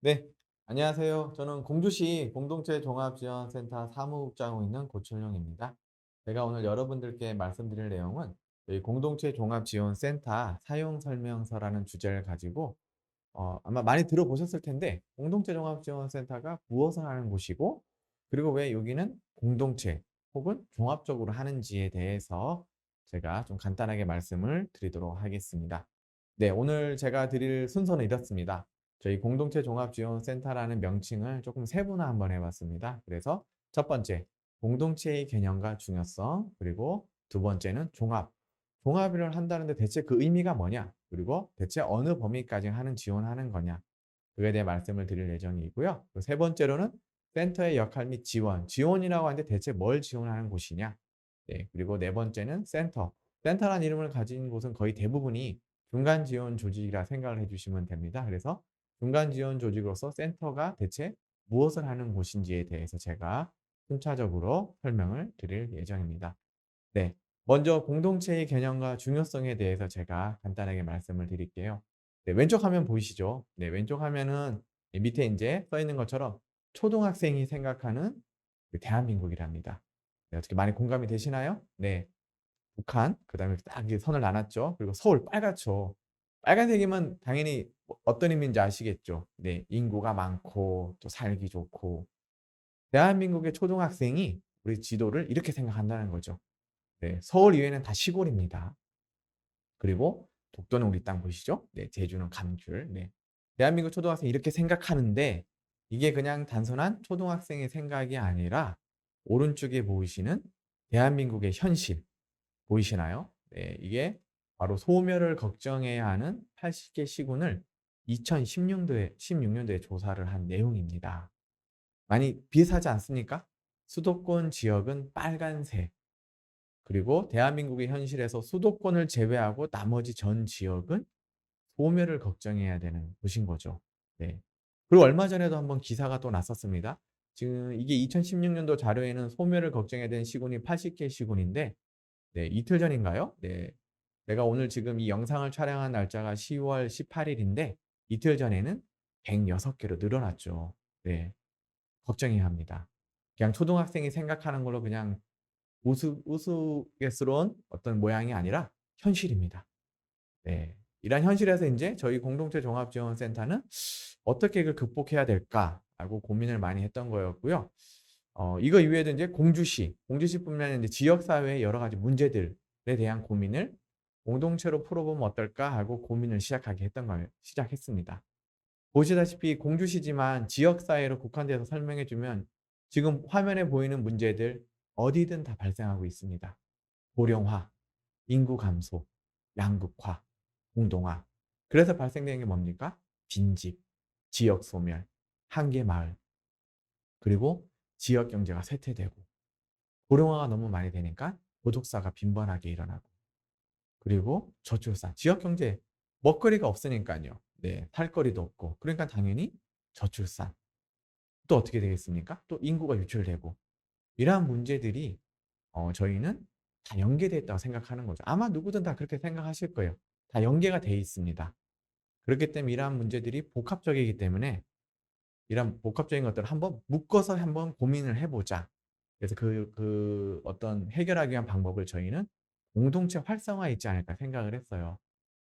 네, 안녕하세요. 저는 공주시 공동체 종합지원센터 사무국장하고 있는 고철용입니다. 제가 오늘 여러분들께 말씀드릴 내용은 저희 공동체 종합지원센터 사용설명서라는 주제를 가지고 아마 많이 들어보셨을 텐데 공동체 종합지원센터가 무엇을 하는 곳이고 그리고 왜 여기는 공동체 혹은 종합적으로 하는지에 대해서 제가 좀 간단하게 말씀을 드리도록 하겠습니다. 네, 오늘 제가 드릴 순서는 이렇습니다. 저희 공동체 종합지원센터라는 명칭을 조금 세분화 한번 해봤습니다. 그래서 첫 번째, 공동체의 개념과 중요성, 그리고 두 번째는 종합. 종합을 한다는데 대체 그 의미가 뭐냐? 그리고 대체 어느 범위까지 하는 지원하는 거냐? 그에 대해 말씀을 드릴 예정이고요. 세 번째로는 센터의 역할 및 지원. 지원이라고 하는데 대체 뭘 지원하는 곳이냐? 네, 그리고 네 번째는 센터. 센터라는 이름을 가진 곳은 거의 대부분이 중간 지원 조직이라 생각을 해주시면 됩니다. 그래서 중간 지원 조직으로서 센터가 대체 무엇을 하는 곳인지에 대해서 제가 순차적으로 설명을 드릴 예정입니다. 네. 먼저 공동체의 개념과 중요성에 대해서 제가 간단하게 말씀을 드릴게요. 네, 왼쪽 화면 보이시죠? 네, 왼쪽 화면은 밑에 인제 써 있는 것처럼 초등학생이 생각하는 그 대한민국이랍니다. 네, 어떻게 많이 공감이 되시나요? 네. 북한, 그다음에 딱 이렇게 선을 나눴죠. 그리고 서울 빨갛죠. 빨간색이면 당연히 어떤 의미인지 아시겠죠? 네. 인구가 많고 또 살기 좋고. 대한민국의 초등학생이 우리 지도를 이렇게 생각한다는 거죠. 네. 서울 이외에는 다 시골입니다. 그리고 독도는 우리 땅 보이시죠? 네. 제주는 감귤. 네. 대한민국 초등학생이 이렇게 생각하는데 이게 그냥 단순한 초등학생의 생각이 아니라 오른쪽에 보이시는 대한민국의 현실 보이시나요? 네. 이게 바로 소멸을 걱정해야 하는 80개 시군을 2016년도에 16년도에 조사를 한 내용입니다. 많이 비슷하지 않습니까? 수도권 지역은 빨간색, 그리고 대한민국의 현실에서 수도권을 제외하고 나머지 전 지역은 소멸을 걱정해야 되는 곳인 거죠. 네. 그리고 얼마 전에도 한번 기사가 또 났었습니다. 지금 이게 2016년도 자료에는 소멸을 걱정해야 되는 시군이 80개 시군인데 네, 이틀 전인가요? 네. 내가 오늘 지금 이 영상을 촬영한 날짜가 10월 18일인데 이틀 전에는 106개로 늘어났죠. 네. 걱정해야 합니다. 그냥 초등학생이 생각하는 걸로 그냥 우스갯스러운 어떤 모양이 아니라 현실입니다. 네. 이런 현실에서 인제 저희 공동체 종합지원센터는 '어떻게 이걸 극복해야 될까?'라고 고민을 많이 했던 거였고요. 이거 이외에도 인제 공주시뿐만 아니라 인제 지역 사회의 여러 가지 문제들에 대한 고민을 '공동체로 풀어보면 어떨까?' 하고 고민을 시작했습니다. 보시다시피 공주시지만 지역 사회로 국한돼서 설명해 주면 지금 화면에 보이는 문제들 어디든 다 발생하고 있습니다. 고령화, 인구 감소, 양극화, 공동화. 그래서 발생되는 게 뭡니까? 빈집, 지역 소멸, 한계 마을, 그리고 지역 경제가 쇠퇴되고 고령화가 너무 많이 되니까 고독사가 빈번하게 일어나고 그리고 저출산, 지역 경제 먹거리가 없으니깐요. 네. 살거리도 없고 그러니까 당연히 저출산. 또 어떻게 되겠습니까? 또 인구가 유출되고 이러한 문제들이 저희는 다 연계되어 있다고 생각하는 거죠. 아마 누구든 다 그렇게 생각하실 거예요. 다 연계가 돼 있습니다. 그렇기 때문에 이러한 문제들이 복합적이기 때문에 이런 복합적인 것들을 한번 묶어서 한번 고민을 해 보자. 그래서 그 어떤 해결하기 위한 방법을 저희는 '공동체 활성화에 있지 않을까.' 생각을 했어요.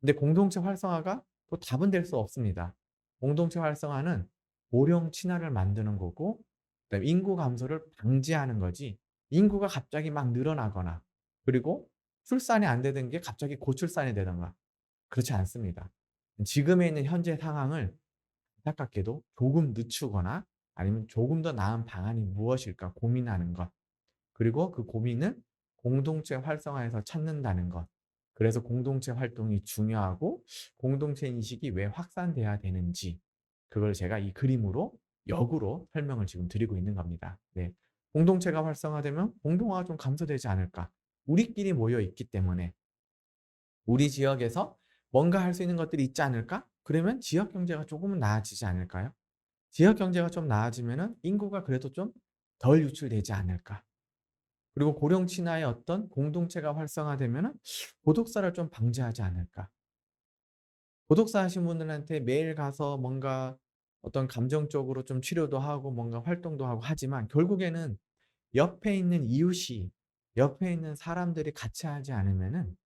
근데 공동체 활성화가 또 답은 될 수 없습니다. 공동체 활성화는 고령 친화를 만드는 거고 그다음에 인구 감소를 방지하는 거지 인구가 갑자기 막 늘어나거나 그리고 출산이 안 되던 게 갑자기 고출산이 되든가 그렇지 않습니다. 지금에 있는 현재 상황을 안타깝게도 조금 늦추거나 아니면 조금 더 나은 방안이 무엇일까 고민하는 것. 그리고 그 고민을 공동체 활성화에서 찾는다는 것. 그래서 공동체 활동이 중요하고 공동체 인식이 왜 확산돼야 되는지 그걸 제가 이 그림으로 역으로 설명을 지금 드리고 있는 겁니다. 네. 공동체가 활성화되면 공동화가 좀 감소되지 않을까? 우리끼리 모여 있기 때문에 우리 지역에서 뭔가 할 수 있는 것들이 있지 않을까? 그러면 지역 경제가 조금은 나아지지 않을까요? 지역 경제가 좀 나아지면은 인구가 그래도 좀 덜 유출되지 않을까? 그리고 고령 친화의 어떤 공동체가 활성화되면은 고독사를 좀 방지하지 않을까? 고독사 하신 분들한테 매일 가서 뭔가 어떤 감정적으로 좀 치료도 하고 뭔가 활동도 하고 하지만 결국에는 옆에 있는 이웃이 옆에 있는 사람들이 같이 하지 않으면은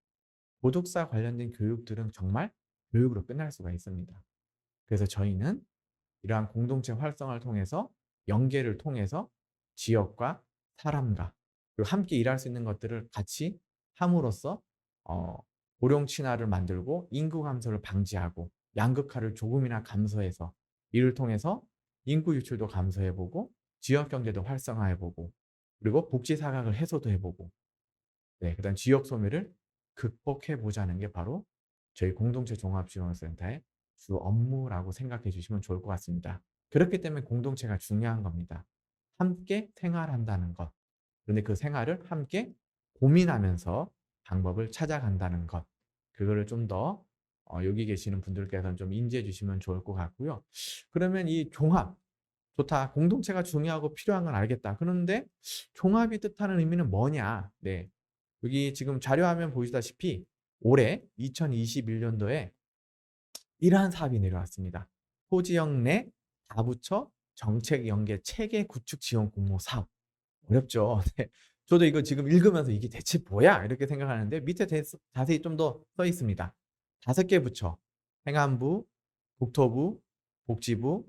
도덕사 관련된 교육들은 정말 교육으로 끝날 수가 있습니다. 그래서 저희는 이러한 공동체 활성화를 통해서 연계를 통해서 지역과 사람과 그리고 함께 일할 수 있는 것들을 같이 함으로써 어 고령 친화를 만들고 인구 감소를 방지하고 양극화를 조금이나 감소해서 이를 통해서 인구 유출도 감소해 보고 지역 경제도 활성화해 보고 그리고 복지 사각을 해소도 해 보고 네 그다음 지역 소멸을 극복해 보자는 게 바로 저희 공동체 종합지원센터의 주 업무라고 생각해 주시면 좋을 것 같습니다. 그렇기 때문에 공동체가 중요한 겁니다. 함께 생활한다는 것. 그런데 그 생활을 함께 고민하면서 방법을 찾아간다는 것. 그거를 좀 더 여기 계시는 분들께서는 좀 인지해 주시면 좋을 것 같고요. 그러면 이 종합 좋다. 공동체가 중요하고 필요한 건 알겠다. 그런데 종합이 뜻하는 의미는 뭐냐? 네. 여기 지금 자료화면 보시다시피 올해 2021년도에 이러한 사업이 내려왔습니다. 소지역 내 다부처 정책 연계 체계 구축 지원 공모 사업. 어렵죠. 네. 저도 이거 지금 읽으면서 '이게 대체 뭐야?' 이렇게 생각하는데 밑에 자세히 좀 더 써 있습니다. 5개 부처 행안부, 국토부, 복지부,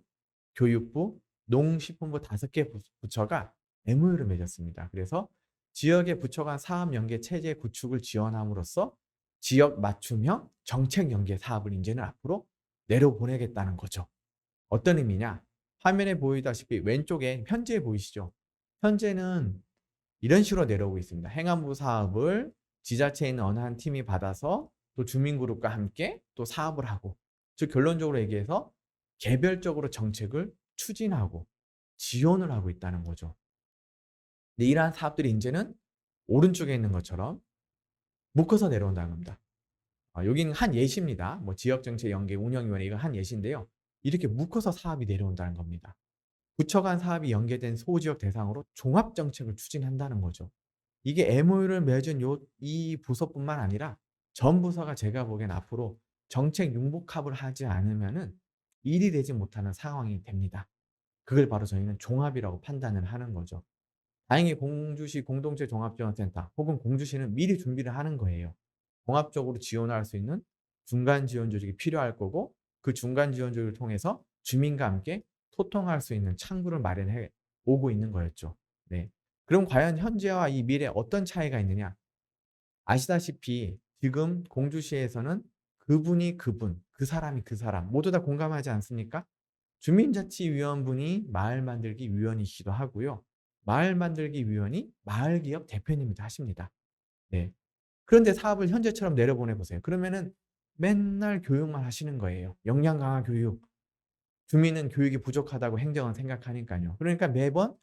교육부, 농식품부 5개 부처가 MOU를 맺었습니다. 그래서 지역의 부처 간 사업 연계 체제 구축을 지원함으로써 지역 맞춤형 정책 연계 사업을 인제는 앞으로 내려보내겠다는 거죠. 어떤 의미냐? 화면에 보이다시피 왼쪽에 현재 보이시죠? 현재는 이런 식으로 내려오고 있습니다. 행안부 사업을 지자체에 있는 어느 한 팀이 받아서 또 주민그룹과 함께 또 사업을 하고 즉 결론적으로 얘기해서 개별적으로 정책을 추진하고 지원을 하고 있다는 거죠. 근데 이러한 사업들이 인제는 오른쪽에 있는 것처럼 묶어서 내려온다는 겁니다. 여기는 한 예시입니다. 뭐 지역정책 연계 운영위원회 이건 한 예시인데요. 이렇게 묶어서 사업이 내려온다는 겁니다. 부처 간 사업이 연계된 소지역 대상으로 종합정책을 추진한다는 거죠. 이게 MOU를 맺은 이 부서뿐만 아니라 전 부서가 제가 보기엔 앞으로 정책 융복합을 하지 않으면은 일이 되지 못하는 상황이 됩니다. 그걸 바로 저희는 종합이라고 판단을 하는 거죠. 다행히 공주시 공동체 종합지원센터 혹은 공주시는 미리 준비를 하는 거예요. 종합적으로 지원할 수 있는 중간 지원 조직이 필요할 거고 그 중간 지원 조직을 통해서 주민과 함께 소통할 수 있는 창구를 마련해 오고 있는 거였죠. 네. 그럼 과연 현재와 이 미래에 어떤 차이가 있느냐? 아시다시피 지금 공주시에서는 그분이 그분, 그 사람이 그 사람 모두 다 공감하지 않습니까? 주민자치위원분이 마을 만들기 위원이시기도 하고요. 마을 만들기 위원이 마을기업 대표님이기도 하십니다. 네. 그런데 사업을 현재처럼 내려보내 보세요. 그러면은 맨날 교육만 하시는 거예요. 역량 강화 교육. 주민은 교육이 부족하다고 행정은 생각하니깐요. 그러니까 매번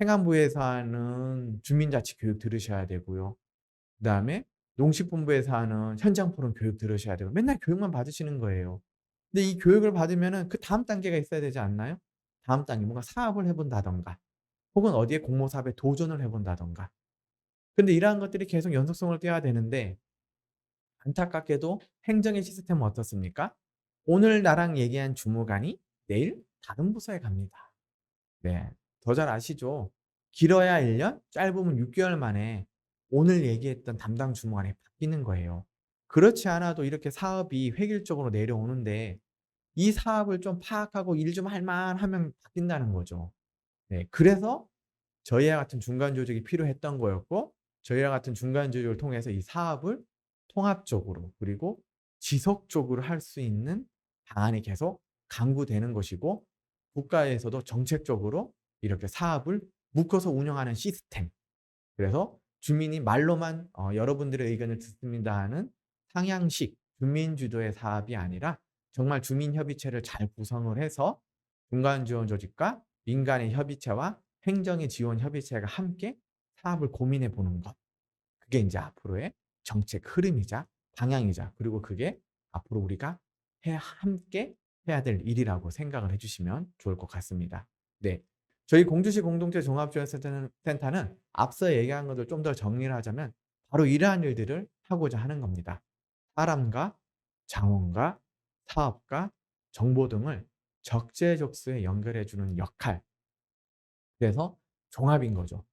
행안부에서 하는 주민자치 교육 들으셔야 되고요. 그다음에 농식품부에서 하는 현장 포럼 교육 들으셔야 되고 맨날 교육만 받으시는 거예요. 근데 이 교육을 받으면은 그다음 단계가 있어야 되지 않나요? 다음 단계 뭔가 사업을 해 본다든가 혹은 어디에 공모 사업에 도전을 해 본다든가. 근데 이러한 것들이 계속 연속성을 떼야 되는데 안타깝게도 행정의 시스템은 어떻습니까? 오늘 나랑 얘기한 주무관이 내일 다른 부서에 갑니다. 네. 더 잘 아시죠? 길어야 1 년, 짧으면 6 개월 만에 오늘 얘기했던 담당 주무관이 바뀌는 거예요. 그렇지 않아도 이렇게 사업이 획일적으로 내려오는데 이 사업을 좀 파악하고 일 좀 할 만하면 바뀐다는 거죠. 네. 그래서 저희와 같은 중간 조직이 필요했던 거였고 저희와 같은 중간 조직을 통해서 이 사업을 통합적으로 그리고 지속적으로 할 수 있는 방안이 계속 강구되는 것이고 국가에서도 정책적으로 이렇게 사업을 묶어서 운영하는 시스템 그래서 주민이 말로만 "여러분들의 의견을 듣습니다." 하는 상향식 주민 주도의 사업이 아니라 정말 주민 협의체를 잘 구성을 해서 중간 지원 조직과 민간의 협의체와 행정의 지원 협의체가 함께 사업을 고민해 보는 것. 그게 인제 앞으로의 정책 흐름이자 방향이자 그리고 그게 앞으로 우리가 함께 해야 될 일이라고 생각을 해 주시면 좋을 것 같습니다. 네. 저희 공주시 공동체 종합지원센터는 앞서 얘기한 것을 좀 더 정리를 하자면 바로 이러한 일들을 하고자 하는 겁니다. 사람과 자원과 사업과 정보 등을 적재적소에 연결해 주는 역할. 그래서 종합인 거죠.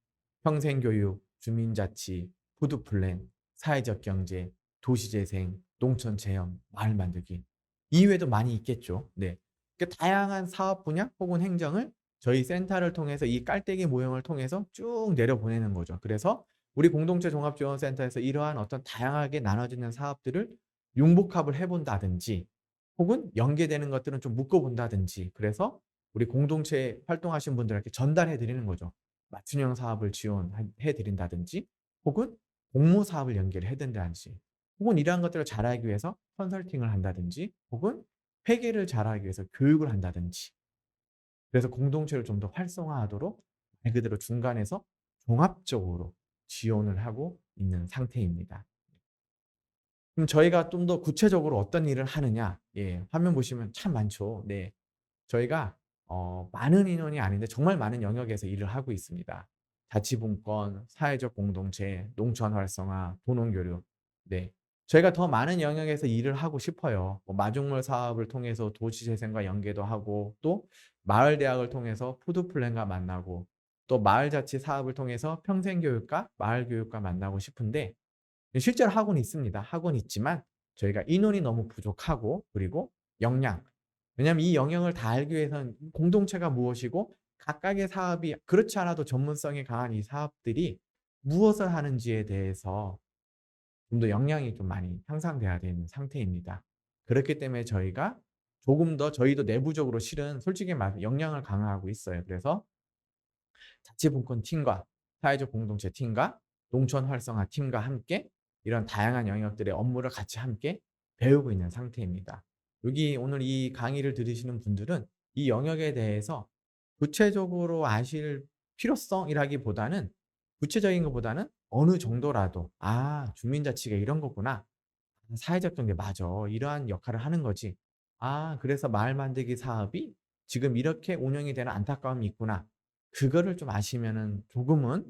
평생교육, 주민자치, 푸드플랜, 사회적 경제, 도시재생, 농촌체험, 마을 만들기. 이외에도 많이 있겠죠. 네. 그 다양한 사업 분야 혹은 행정을 저희 센터를 통해서 이 깔때기 모형을 통해서 쭉 내려보내는 거죠. 그래서 우리 공동체 종합지원센터에서 이러한 어떤 다양하게 나눠지는 사업들을 융복합을 해 본다든지 혹은 연계되는 것들은 좀 묶어 본다든지 그래서 우리 공동체에 활동하신 분들에게 전달해 드리는 거죠. 맞춤형 사업을 지원해 드린다든지 혹은 공모 사업을 연계를 해 드린다든지 혹은 이러한 것들을 잘하기 위해서 컨설팅을 한다든지 혹은 회계를 잘하기 위해서 교육을 한다든지 그래서 공동체를 좀 더 활성화하도록 말 그대로 중간에서 종합적으로 지원을 하고 있는 상태입니다. 그럼 저희가 좀 더 구체적으로 어떤 일을 하느냐? 예. 화면 보시면 참 많죠. 네. 저희가 많은 인원이 아닌데 정말 많은 영역에서 일을 하고 있습니다. 자치분권, 사회적 공동체, 농촌 활성화, 도농교류. 네. 저희가 더 많은 영역에서 일을 하고 싶어요. 뭐 마중물 사업을 통해서 도시재생과 연계도 하고 또 마을 대학을 통해서 푸드 플랜과 만나고 또 마을 자치 사업을 통해서 평생교육과 마을 교육과 만나고 싶은데 실제로 하고는 있습니다. 하고는 있지만 저희가 인원이 너무 부족하고 그리고 역량 왜냐하면 이 영역을 다 알기 위해서는 공동체가 무엇이고 각각의 사업이 그렇지 않아도 전문성이 강한 이 사업들이 무엇을 하는지에 대해서 좀 더 역량이 좀 많이 향상돼야 되는 상태입니다. 그렇기 때문에 저희가 조금 더 저희도 내부적으로 실은 솔직히 말해서 역량을 강화하고 있어요. 그래서 자치분권 팀과 사회적 공동체 팀과 농촌 활성화 팀과 함께 이런 다양한 영역들의 업무를 같이 함께 배우고 있는 상태입니다. 여기 오늘 이 강의를 들으시는 분들은 이 영역에 대해서 구체적으로 아실 필요성이라기보다는 구체적인 것보다는 어느 정도라도 '아 주민자치가 이런 거구나. 사회적 경제 맞아. 이러한 역할을 하는 거지. 아 그래서 마을 만들기 사업이 지금 이렇게 운영이 되는 안타까움이 있구나.' 그거를 좀 아시면은 조금은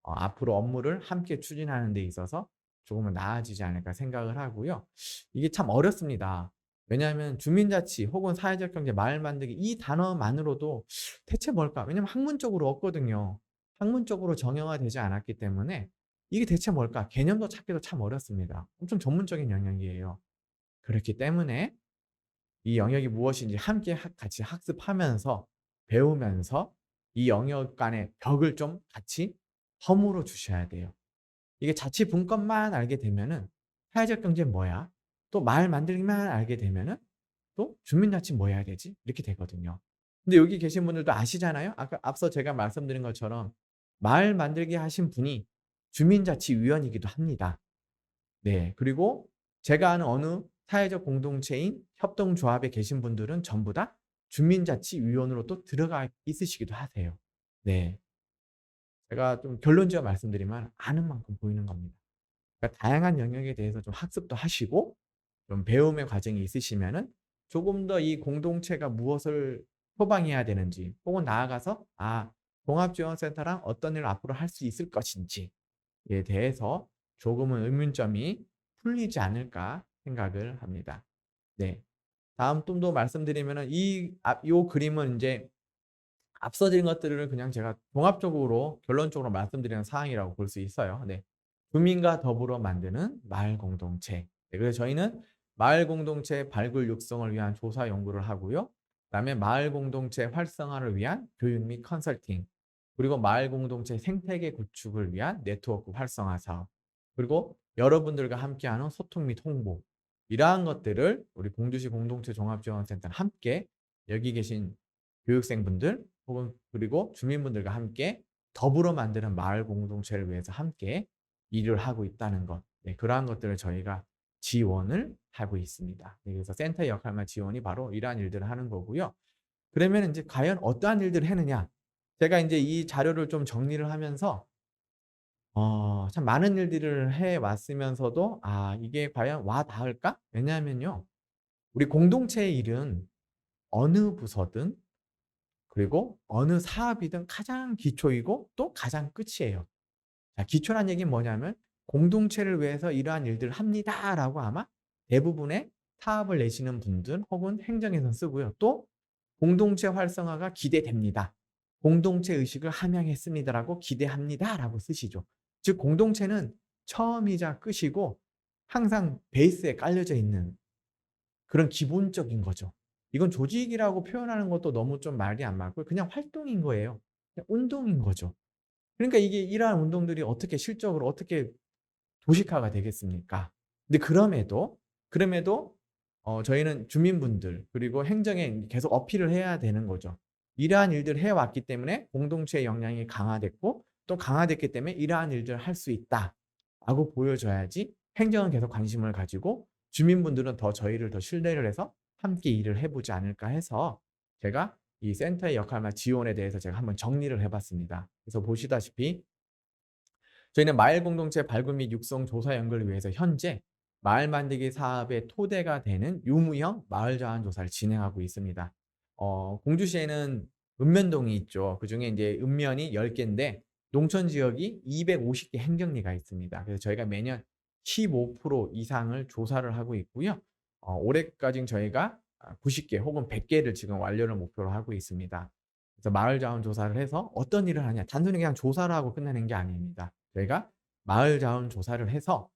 앞으로 업무를 함께 추진하는 데 있어서 조금은 나아지지 않을까 생각을 하고요. 이게 참 어렵습니다. 왜냐하면 주민자치 혹은 사회적 경제, 마을 만들기 이 단어만으로도 대체 뭘까? 왜냐하면 학문적으로 없거든요. 학문적으로 정형화되지 않았기 때문에 이게 대체 뭘까? 개념도 찾기도 참 어렵습니다. 엄청 전문적인 영역이에요. 그렇기 때문에 이 영역이 무엇인지 함께 같이 학습하면서 배우면서 이 영역 간의 벽을 좀 같이 허물어 주셔야 돼요. 이게 자치분권만 알게 되면은 사회적 경제는 뭐야? 또 마을 만들기만 알게 되면은 또 주민자치 뭐 해야 되지? 이렇게 되거든요. 근데 여기 계신 분들도 아시잖아요. 아까 앞서 제가 말씀드린 것처럼 마을 만들기 하신 분이 주민자치위원이기도 합니다. 네. 그리고 제가 아는 어느 사회적 공동체인 협동조합에 계신 분들은 전부 다 주민자치위원으로 또 들어가 있으시기도 하세요. 네. 제가 좀 결론지어 말씀드리면 아는 만큼 보이는 겁니다. 그러니까 다양한 영역에 대해서 좀 학습도 하시고 좀 배움의 과정이 있으시면은 조금 더 이 공동체가 무엇을 표방해야 되는지 혹은 나아가서 종합지원센터랑 어떤 일을 앞으로 할 수 있을 것인지에 대해서 조금은 의문점이 풀리지 않을까 생각을 합니다. 네. 다음 좀 더 말씀드리면은 요 그림은 인제 앞서 드린 것들을 그냥 제가 종합적으로 결론적으로 말씀드리는 사항이라고 볼 수 있어요. 네. 주민과 더불어 만드는 마을 공동체. 네, 그래서 저희는 마을 공동체 발굴 육성을 위한 조사 연구를 하고요. 그다음에 마을 공동체 활성화를 위한 교육 및 컨설팅, 그리고 마을 공동체 생태계 구축을 위한 네트워크 활성화 사업, 그리고 여러분들과 함께하는 소통 및 홍보. 이러한 것들을 우리 공주시 공동체 종합지원센터는 함께 여기 계신 교육생분들 혹은 그리고 주민분들과 함께 더불어 만드는 마을 공동체를 위해서 함께 일을 하고 있다는 것. 네, 그러한 것들을 저희가 지원을 하고 있습니다. 네, 그래서 센터의 역할만 지원이 바로 이러한 일들을 하는 거고요. 그러면 인제 과연 어떠한 일들을 했느냐? 제가 인제 이 자료를 좀 정리를 하면서 참 많은 일들을 해 왔으면서도 '아 이게 과연 와 닿을까?' 왜냐하면요. 우리 공동체의 일은 어느 부서든 그리고 어느 사업이든 가장 기초이고 또 가장 끝이에요. 자 기초란 얘기는 뭐냐면 "공동체를 위해서 이러한 일들을 합니다."라고 아마 대부분의 사업을 내시는 분들 혹은 행정에선 쓰고요. 또 공동체 활성화가 기대됩니다. 공동체 의식을 함양했습니다라고 기대합니다라고 쓰시죠. 즉 공동체는 처음이자 끝이고 항상 베이스에 깔려져 있는 그런 기본적인 거죠. 이건 조직이라고 표현하는 것도 너무 좀 말이 안 맞고 그냥 활동인 거예요. 그냥 운동인 거죠. 그러니까 이게 이러한 운동들이 어떻게 실적으로 어떻게 도식화가 되겠습니까? 근데 그럼에도 저희는 주민분들 그리고 행정에 계속 어필을 해야 되는 거죠. 이러한 일들을 해 왔기 때문에 공동체의 역량이 강화됐고 또 강화됐기 때문에 이러한 일들을 할 수 있다라고 보여줘야지 행정은 계속 관심을 가지고 주민분들은 더 저희를 더 신뢰를 해서 함께 일을 해 보지 않을까 해서 제가 이 센터의 역할과 지원에 대해서 제가 한번 정리를 해 봤습니다. 그래서 보시다시피 저희는 마을 공동체 발굴 및 육성 조사 연구를 위해서 현재 마을 만들기 사업의 토대가 되는 유무형 마을 자원 조사를 진행하고 있습니다. 공주시에는 읍면동이 있죠. 그중에 이제 읍면이 10개인데 농촌 지역이 250개 행정리가 있습니다. 그래서 저희가 매년 15% 이상을 조사를 하고 있고요. 올해까지는 저희가 90개 혹은 100개를 지금 완료를 목표로 하고 있습니다. 그래서 마을 자원 조사를 해서 어떤 일을 하냐. 단순히 그냥 조사를 하고 끝내는 게 아닙니다. 저희가 마을 자원 조사를 해서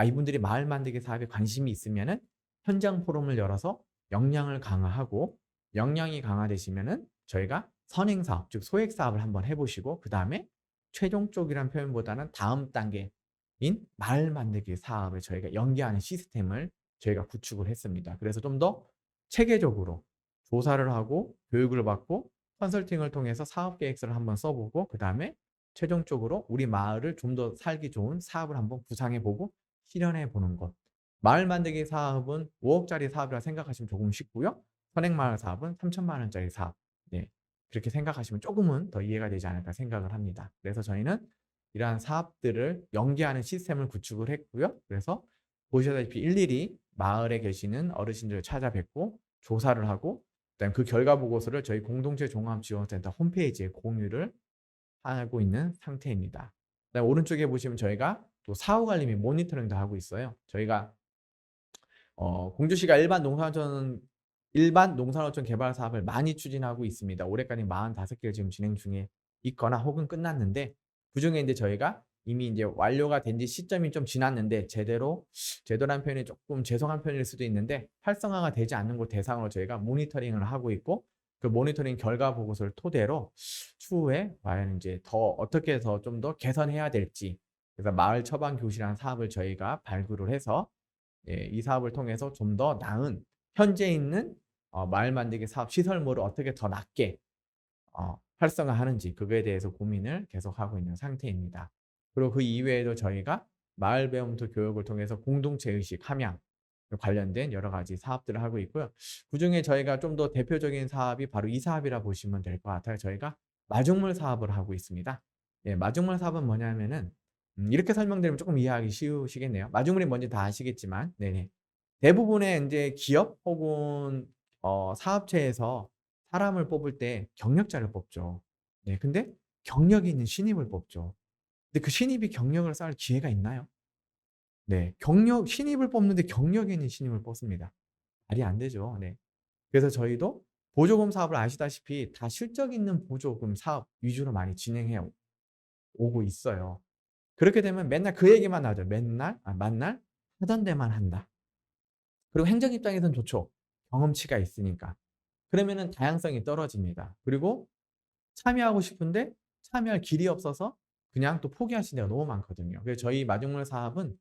이분들이 마을 만들기 사업에 관심이 있으면은 현장 포럼을 열어서 역량을 강화하고 역량이 강화되시면은 저희가 선행 사업, 즉 소액 사업을 한번 해 보시고 그다음에 최종적이란 표현보다는 다음 단계인 마을 만들기 사업을 저희가 연계하는 시스템을 저희가 구축을 했습니다. 그래서 좀 더 체계적으로 조사를 하고 교육을 받고 컨설팅을 통해서 사업 계획서를 한번 써 보고 그다음에 최종적으로 우리 마을을 좀 더 살기 좋은 사업을 한번 구상해 보고 실현해 보는 것. 마을 만들기 사업은 5억 짜리 사업이라 생각하시면 조금 쉽고요. 선행마을 사업은 3천만 원짜리 사업. 네. 그렇게 생각하시면 조금은 더 이해가 되지 않을까 생각을 합니다. 그래서 저희는 이러한 사업들을 연계하는 시스템을 구축을 했고요. 그래서 보시다시피 일일이 마을에 계시는 어르신들을 찾아뵙고 조사를 하고 그다음에 그 결과 보고서를 저희 공동체 종합지원센터 홈페이지에 공유를 하고 있는 상태입니다. 그다음에 오른쪽에 보시면 저희가 또 사후 관리 및 모니터링도 하고 있어요. 저희가 공주시가 일반 농산어촌 개발 사업을 많이 추진하고 있습니다. 올해까지 45개를 지금 진행 중에 있거나 혹은 끝났는데 그중에 이제 저희가 이미 이제 완료가 된 지 시점이 좀 지났는데 제도란 표현이 조금 죄송한 표현일 수도 있는데 활성화가 되지 않는 곳 대상으로 저희가 모니터링을 하고 있고 그 모니터링 결과 보고서를 토대로 추후에 과연 이제 더 어떻게 해서 좀 더 개선해야 될지 그래서 마을 처방 교실이라는 사업을 저희가 발굴을 해서 이 사업을 통해서 좀 더 나은 현재 있는 마을 만들기 사업 시설물을 어떻게 더 낫게 활성화하는지 그거에 대해서 고민을 계속하고 있는 상태입니다. 그리고 그 이외에도 저희가 마을 배움터 교육을 통해서 공동체 의식 함양 관련된 여러 가지 사업들을 하고 있고요. 그중에 저희가 좀 더 대표적인 사업이 바로 이 사업이라 보시면 될 것 같아요. 저희가 마중물 사업을 하고 있습니다. 예, 마중물 사업은 뭐냐면은 이렇게 설명드리면 조금 이해하기 쉬우시겠네요. 마중물이 뭔지 다 아시겠지만 네네. 대부분의 이제 기업 혹은 사업체에서 사람을 뽑을 때 경력자를 뽑죠. 네 근데 경력이 있는 신입을 뽑죠. 근데 그 신입이 경력을 쌓을 기회가 있나요? 네. 신입을 뽑는데 경력이 있는 신입을 뽑습니다. 말이 안 되죠. 네. 그래서 저희도 보조금 사업을 아시다시피 다 실적 있는 보조금 사업 위주로 많이 진행해 오고 있어요. 그렇게 되면 맨날 그 얘기만 하죠. 맨날 하던 데만 한다. 그리고 행정 입장에서는 좋죠. 경험치가 있으니까. 그러면은 다양성이 떨어집니다. 그리고 참여하고 싶은데 참여할 길이 없어서 그냥 또 포기하시는 데가 너무 많거든요. 그래서 저희 마중물 사업은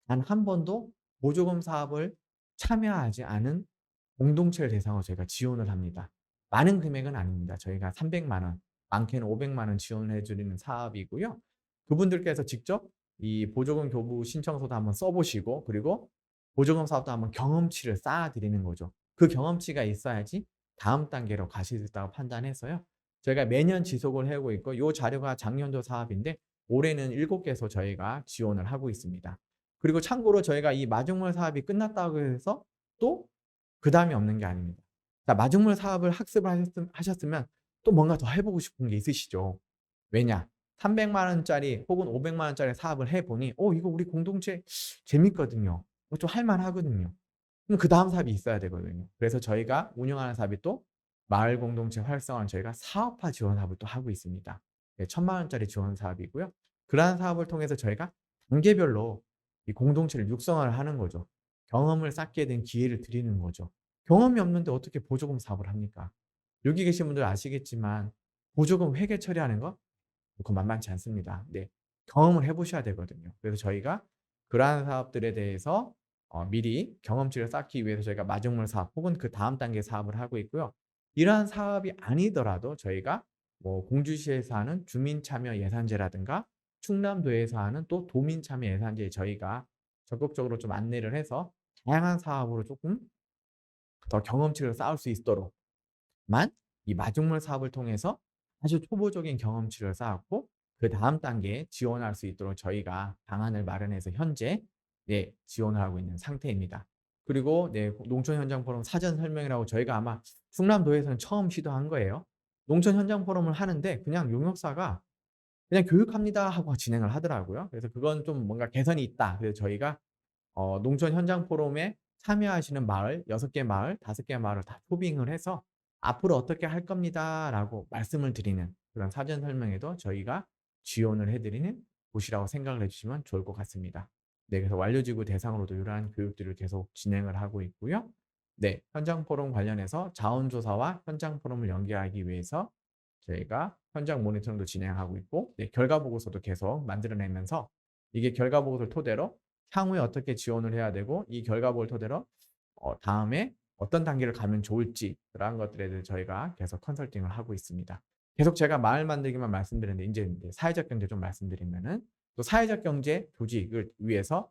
단 한 번도 보조금 사업을 참여하지 않은 공동체를 대상으로 저희가 지원을 합니다. 많은 금액은 아닙니다. 저희가 300만 원, 많게는 500만 원 지원을 해 드리는 사업이고요. 그분들께서 직접 이 보조금 교부 신청서도 한번 써 보시고 그리고 보조금 사업도 한번 경험치를 쌓아 드리는 거죠. 그 경험치가 있어야지 다음 단계로 가실 수 있다고 판단해서요. 저희가 매년 지속을 해 오고 있고 이 자료가 작년도 사업인데 올해는 7개소 저희가 지원을 하고 있습니다. 그리고 참고로 저희가 이 마중물 사업이 끝났다고 해서 또 그다음이 없는 게 아닙니다. 자 마중물 사업을 학습을 하셨으면 또 뭔가 더 해 보고 싶은 게 있으시죠. 왜냐? 300만 원짜리 혹은 500만 원짜리 사업을 해 보니 이거 우리 공동체 재밌거든요. 좀 할 만하거든요. 그럼 그다음 사업이 있어야 되거든요. 그래서 저희가 운영하는 사업이 또 마을 공동체 활성화는 저희가 사업화 지원 사업을 또 하고 있습니다. 네, 1,000만 원짜리 지원 사업이고요. 그러한 사업을 통해서 저희가 단계별로 이 공동체를 육성을 하는 거죠. 경험을 쌓게 된 기회를 드리는 거죠. 경험이 없는데 어떻게 보조금 사업을 합니까? 여기 계신 분들 아시겠지만 보조금 회계 처리하는 거 그거 만만치 않습니다. 네. 경험을 해 보셔야 되거든요. 그래서 저희가 그러한 사업들에 대해서 미리 경험치를 쌓기 위해서 저희가 마중물 사업 혹은 그다음 단계 사업을 하고 있고요. 이러한 사업이 아니더라도 저희가 뭐 공주시에서 하는 주민참여 예산제라든가 충남도에서 하는 또 도민참여 예산제에 저희가 적극적으로 좀 안내를 해서 다양한 사업으로 쪼끔 더 경험치를 쌓을 수 있도록 만 이 마중물 사업을 통해서 아주 초보적인 경험치를 쌓았고 그다음 단계에 지원할 수 있도록 저희가 방안을 마련해서 현재 네 지원을 하고 있는 상태입니다. 그리고 네 농촌 현장 포럼 사전 설명이라고 저희가 아마 충남도에서는 처음 시도한 거예요. 농촌 현장 포럼을 하는데 그냥 용역사가 그냥 "교육합니다." 하고 진행을 하더라고요. 그래서 그건 좀 뭔가 개선이 있다. 그래서 저희가 농촌 현장 포럼에 참여하시는 마을 6개 마을, 5개 마을을 다 초빙을 해서 "앞으로 어떻게 할 겁니다."라고 말씀을 드리는 그런 사전 설명회도 저희가 지원을 해 드리는 곳이라고 생각을 해 주시면 좋을 것 같습니다. 네 그래서 완료지구 대상으로도 이러한 교육들을 계속 진행을 하고 있고요. 네 현장 포럼 관련해서 자원조사와 현장 포럼을 연계하기 위해서 저희가 현장 모니터링도 진행하고 있고 네 결과 보고서도 계속 만들어 내면서 이게 결과 보고서를 토대로 향후에 어떻게 지원을 해야 되고 이 결과 보고를 토대로 다음에 어떤 단계를 가면 좋을지 그러한 것들에 대해서 저희가 계속 컨설팅을 하고 있습니다. 계속 제가 마을 만들기만 말씀드렸는데 인제 사회적 경제 좀 말씀드리면은 또 사회적 경제 조직을 위해서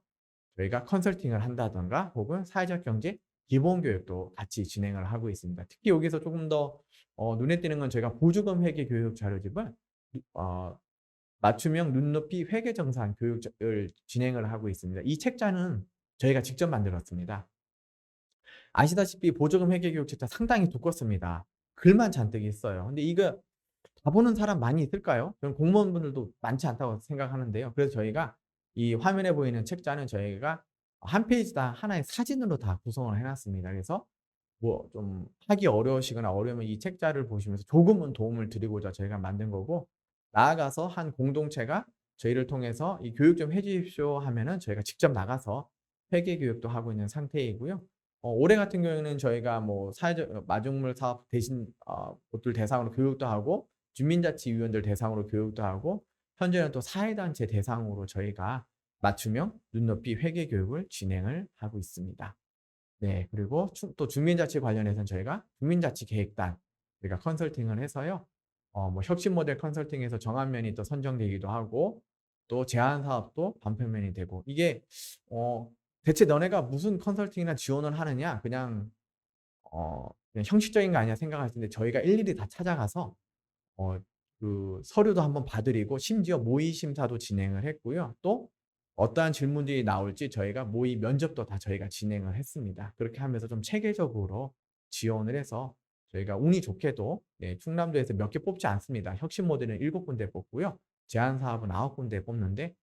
저희가 컨설팅을 한다든가 혹은 사회적 경제 기본 교육도 같이 진행을 하고 있습니다. 특히 여기서 조금 더 눈에 띄는 건 저희가 보조금 회계 교육 자료집을 어 맞춤형 눈높이 회계 정산 교육을 진행을 하고 있습니다. 이 책자는 저희가 직접 만들었습니다. 아시다시피 보조금 회계 교육 책자 상당히 두껍습니다. 글만 잔뜩 있어요. 근데 이거 다 보는 사람 많이 있을까요? 저는 공무원분들도 많지 않다고 생각하는데요. 그래서 저희가 이 화면에 보이는 책자는 저희가 한 페이지당 하나의 사진으로 다 구성을 해 놨습니다. 그래서 뭐 좀 하기 어려우시거나 어려우면 이 책자를 보시면서 조금은 도움을 드리고자 저희가 만든 거고 나아가서 한 공동체가 저희를 통해서 "이 교육 좀 해 주십시오." 하면은 저희가 직접 나가서 회계 교육도 하고 있는 상태이고요. 올해 같은 경우에는 저희가 뭐 사회적 마중물 사업 대신 곳들 대상으로 교육도 하고 주민자치위원들 대상으로 교육도 하고 현재는 또 사회단체 대상으로 저희가 맞춤형 눈높이 회계 교육을 진행을 하고 있습니다. 네. 그리고 또 주민자치 관련해서는 저희가 주민자치계획단 저희가 컨설팅을 해서요. 뭐 혁신 모델 컨설팅에서 정안면이 또 선정되기도 하고 또 제안 사업도 반표면이 되고 이게 어 "대체 너네가 무슨 컨설팅이나 지원을 하느냐? 그냥 형식적인 거 아니냐?" 생각하실 텐데 저희가 일일이 다 찾아가서 어 그 서류도 한번 봐 드리고 심지어 모의 심사도 진행을 했고요. 또 어떠한 질문들이 나올지 저희가 모의 면접도 다 저희가 진행을 했습니다. 그렇게 하면서 좀 체계적으로 지원을 해서 저희가 운이 좋게도 네 충남도에서 몇 개 뽑지 않습니다. 혁신 모델은 7 군데 뽑고요. 제안 사업은 9 군데 뽑는데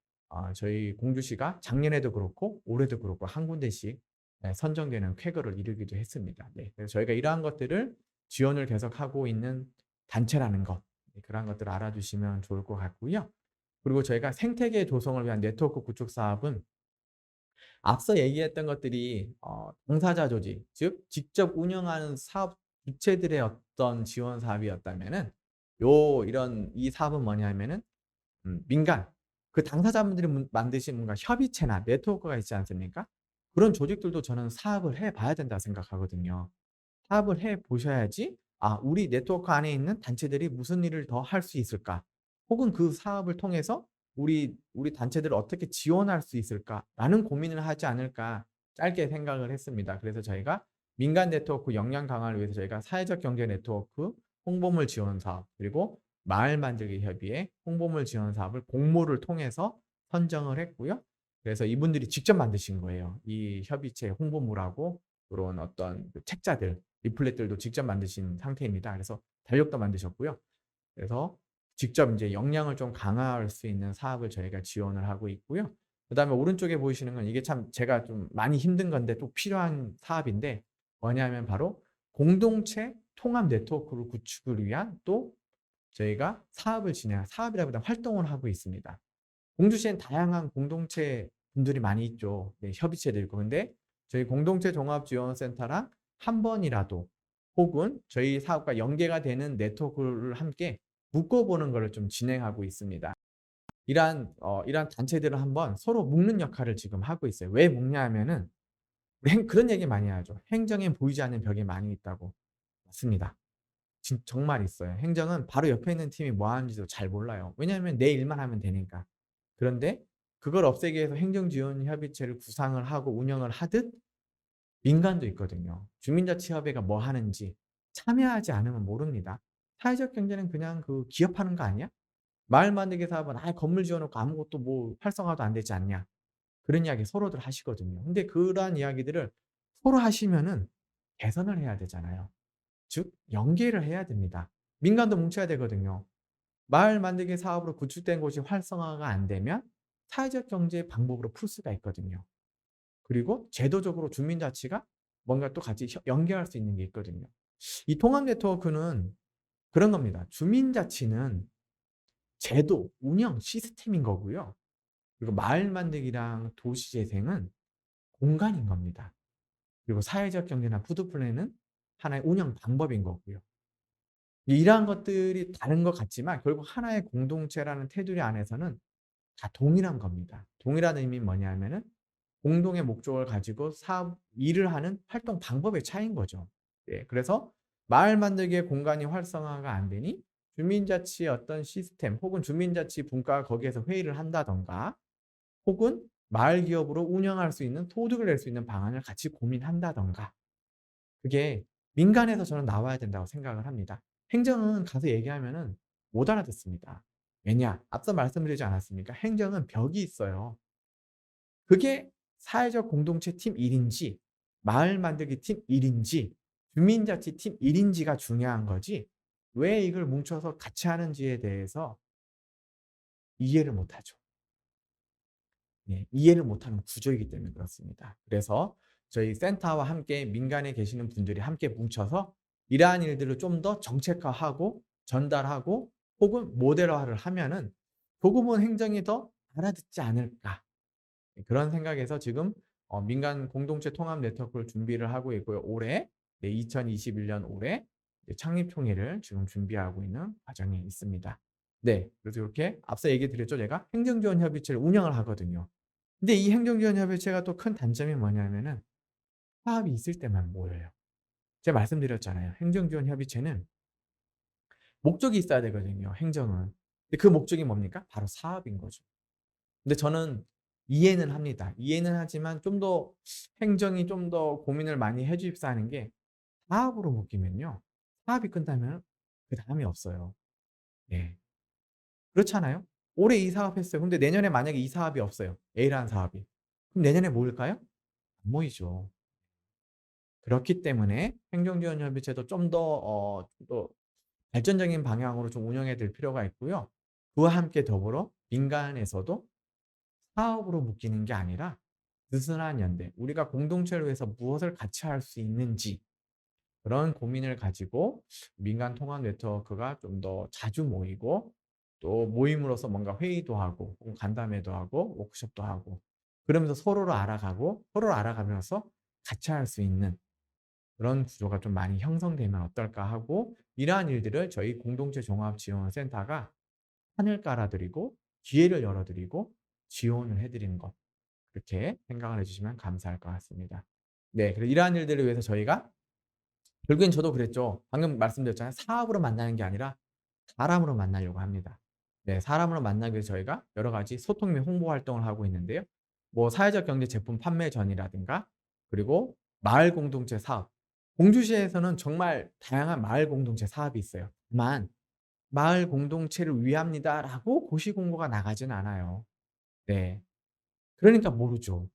저희 공주시가 작년에도 그렇고 올해도 그렇고 한 군데씩 네 선정되는 쾌거를 이루기도 했습니다. 네. 그래서 저희가 이러한 것들을 지원을 계속하고 있는 단체라는 것 네 그런 것들을 알아주시면 좋을 것 같고요. 그리고 저희가 생태계 조성을 위한 네트워크 구축 사업은 앞서 얘기했던 것들이 당사자 조직 즉 직접 운영하는 사업 주체들의 어떤 지원 사업이었다면은 이런 이 사업은 뭐냐면은 민간 그 당사자분들이 만드신 뭔가 협의체나 네트워크가 있지 않습니까? 그런 조직들도 저는 사업을 해 봐야 된다고 생각하거든요. 사업을 해 보셔야지 '아 우리 네트워크 안에 있는 단체들이 무슨 일을 더 할 수 있을까? 혹은 그 사업을 통해서 우리 단체들을 어떻게 지원할 수 있을까?'라는 고민을 하지 않을까 짧게 생각을 했습니다. 그래서 저희가 민간 네트워크 역량 강화를 위해서 저희가 사회적 경제 네트워크 홍보물 지원 사업 그리고 마을 만들기 협의회 홍보물 지원 사업을 공모를 통해서 선정을 했고요. 그래서 이분들이 직접 만드신 거예요. 이 협의체 홍보물하고 그런 어떤 그 책자들 리플렛들도 직접 만드신 상태입니다. 그래서 달력도 만드셨고요. 그래서 직접 인제 역량을 좀 강화할 수 있는 사업을 저희가 지원을 하고 있고요. 그다음에 오른쪽에 보이시는 건 이게 참 제가 좀 많이 힘든 건데 또 필요한 사업인데 뭐냐면 바로 공동체 통합 네트워크를 구축을 위한 또 저희가 사업이라기보다 활동을 하고 있습니다. 공주시엔 다양한 공동체 분들이 많이 있죠. 네, 협의체도 있고. 근데 저희 공동체 종합지원센터랑 한 번이라도 혹은 저희 사업과 연계가 되는 네트워크를 함께 묶어보는 것을 좀 진행하고 있습니다. 이러한 단체들을 한번 서로 묶는 역할을 지금 하고 있어요. 왜 묶냐 하면은 그런 얘기 많이 하죠. "행정엔 보이지 않는 벽이 많이 있다."고. 맞습니다. 정말 있어요. 행정은 바로 옆에 있는 팀이 뭐 하는지도 잘 몰라요. 왜냐하면 내 일만 하면 되니까. 그런데 그걸 없애기 위해서 행정지원협의체를 구상을 하고 운영을 하듯 민간도 있거든요. 주민자치협의회가 뭐 하는지 참여하지 않으면 모릅니다. 사회적 경제는 그냥 그 기업하는 거 아니야? 마을 만들기 사업은 건물 지어 놓고 아무것도 뭐 활성화도 안 되지 않냐. 그런 이야기 서로들 하시거든요. 근데 그러한 이야기들을 서로 하시면은 개선을 해야 되잖아요. 즉 연계를 해야 됩니다. 민간도 뭉쳐야 되거든요. 마을 만들기 사업으로 구축된 곳이 활성화가 안 되면 사회적 경제의 방법으로 풀 수가 있거든요. 그리고 제도적으로 주민자치가 뭔가 또 같이 연계할 수 있는 게 있거든요. 이 통합 네트워크는 그런 겁니다. 주민자치는 제도, 운영, 시스템인 거고요. 그리고 마을 만들기랑 도시재생은 공간인 겁니다. 그리고 사회적 경제나 푸드 플랜은 하나의 운영 방법인 거고요. 이러한 것들이 다른 것 같지만 결국 하나의 공동체라는 테두리 안에서는 다 동일한 겁니다. 동일한 의미는 뭐냐 하면은 공동의 목적을 가지고 일을 하는 활동 방법의 차이인 거죠. 예. 그래서 마을 만들기의 공간이 활성화가 안 되니 주민자치의 어떤 시스템 혹은 주민자치 분과가 거기에서 회의를 한다든가 혹은 마을 기업으로 운영할 수 있는 소득을 낼 수 있는 방안을 같이 고민한다든가 그게 민간에서 저는 나와야 된다고 생각을 합니다. 행정은 가서 얘기하면은 못 알아듣습니다. 왜냐? 앞서 말씀드리지 않았습니까? 행정은 벽이 있어요. 그게 사회적 공동체 팀 1인지 마을 만들기 팀 1인지 주민자치 팀 1인지가 중요한 거지 왜 이걸 뭉쳐서 같이 하는지에 대해서 이해를 못 하죠. 예, 이해를 못하는 구조이기 때문에 그렇습니다. 그래서 저희 센터와 함께 민간에 계시는 분들이 함께 뭉쳐서 이러한 일들을 좀 더 정책화하고 전달하고 혹은 모델화를 하면은 조금은 행정이 더 알아듣지 않을까. 네, 그런 생각에서 지금 민간 공동체 통합 네트워크를 준비를 하고 있고요. 올해 2021년 올해 창립 총회를 지금 준비하고 있는 과정에 있습니다. 네. 그래서 이렇게 앞서 얘기 드렸죠. 제가 행정지원협의체를 운영을 하거든요. 근데 이 행정지원협의체가 또 큰 단점이 뭐냐면은 사업이 있을 때만 모여요. 제가 말씀드렸잖아요. 행정지원협의체는 목적이 있어야 되거든요, 행정은. 근데 그 목적이 뭡니까? 바로 사업인 거죠. 근데 저는 이해는 합니다. 이해는 하지만 좀 더 행정이 좀 더 고민을 많이 해 주십사 하는 게 사업으로 묶이면요. 사업이 끝나면 그다음이 없어요. 네. 그렇잖아요? 올해 이 사업 했어요. 근데 내년에 만약에 이 사업이 없어요. A라는 사업이. 그럼 내년에 모일까요? 안 모이죠. 그렇기 때문에 행정지원협의체도 좀 더 또 발전적인 방향으로 좀 운영해 될 필요가 있고요. 그와 함께 더불어 민간에서도 사업으로 묶이는 게 아니라 느슨한 연대, 우리가 공동체를 위해서 무엇을 같이 할 수 있는지 그런 고민을 가지고 민간 통합 네트워크가 좀 더 자주 모이고 또 모임으로써 뭔가 회의도 하고 혹은 간담회도 하고 워크숍도 하고 그러면서 서로를 알아가고 서로를 알아가면서 같이 할 수 있는 그런 구조가 좀 많이 형성되면 어떨까 하고 이러한 일들을 저희 공동체 종합지원센터가 판을 깔아 드리고 기회를 열어 드리고 지원을 해 드리는 것 그렇게 생각을 해 주시면 감사할 것 같습니다. 네. 그래서 이러한 일들을 위해서 저희가 결국엔 저도 그랬죠. 방금 말씀드렸잖아요. 사업으로 만나는 게 아니라 사람으로 만나려고 합니다. 네. 사람으로 만나기 위해서 저희가 여러 가지 소통 및 홍보 활동을 하고 있는데요. 뭐 사회적 경제 제품 판매 전이라든가 그리고 마을 공동체 사업. 공주시에서는 정말 다양한 마을 공동체 사업이 있어요. 다만 "마을 공동체를 위합니다."라고 고시 공고가 나가진 않아요. 네. 그러니까 모르죠.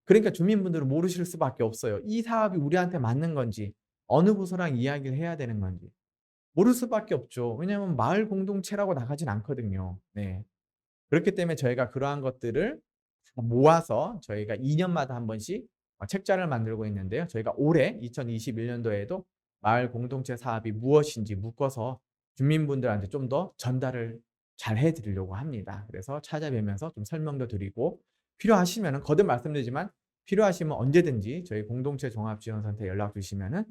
그러니까 주민분들은 모르실 수밖에 없어요. 이 사업이 우리한테 맞는 건지 어느 부서랑 이야기를 해야 되는 건지 모를 수밖에 없죠. 왜냐하면 마을 공동체라고 나가진 않거든요. 네. 그렇기 때문에 저희가 그러한 것들을 다 모아서 저희가 2 년마다 한 번씩 책자를 만들고 있는데요. 저희가 올해 2021 년도에도 마을 공동체 사업이 무엇인지 묶어서 주민분들한테 좀 더 전달을 잘 해 드리려고 합니다. 그래서 찾아뵈면서 좀 설명도 드리고 필요하시면은 거듭 말씀드리지만 필요하시면 언제든지 저희 공동체 종합지원센터에 연락 주시면은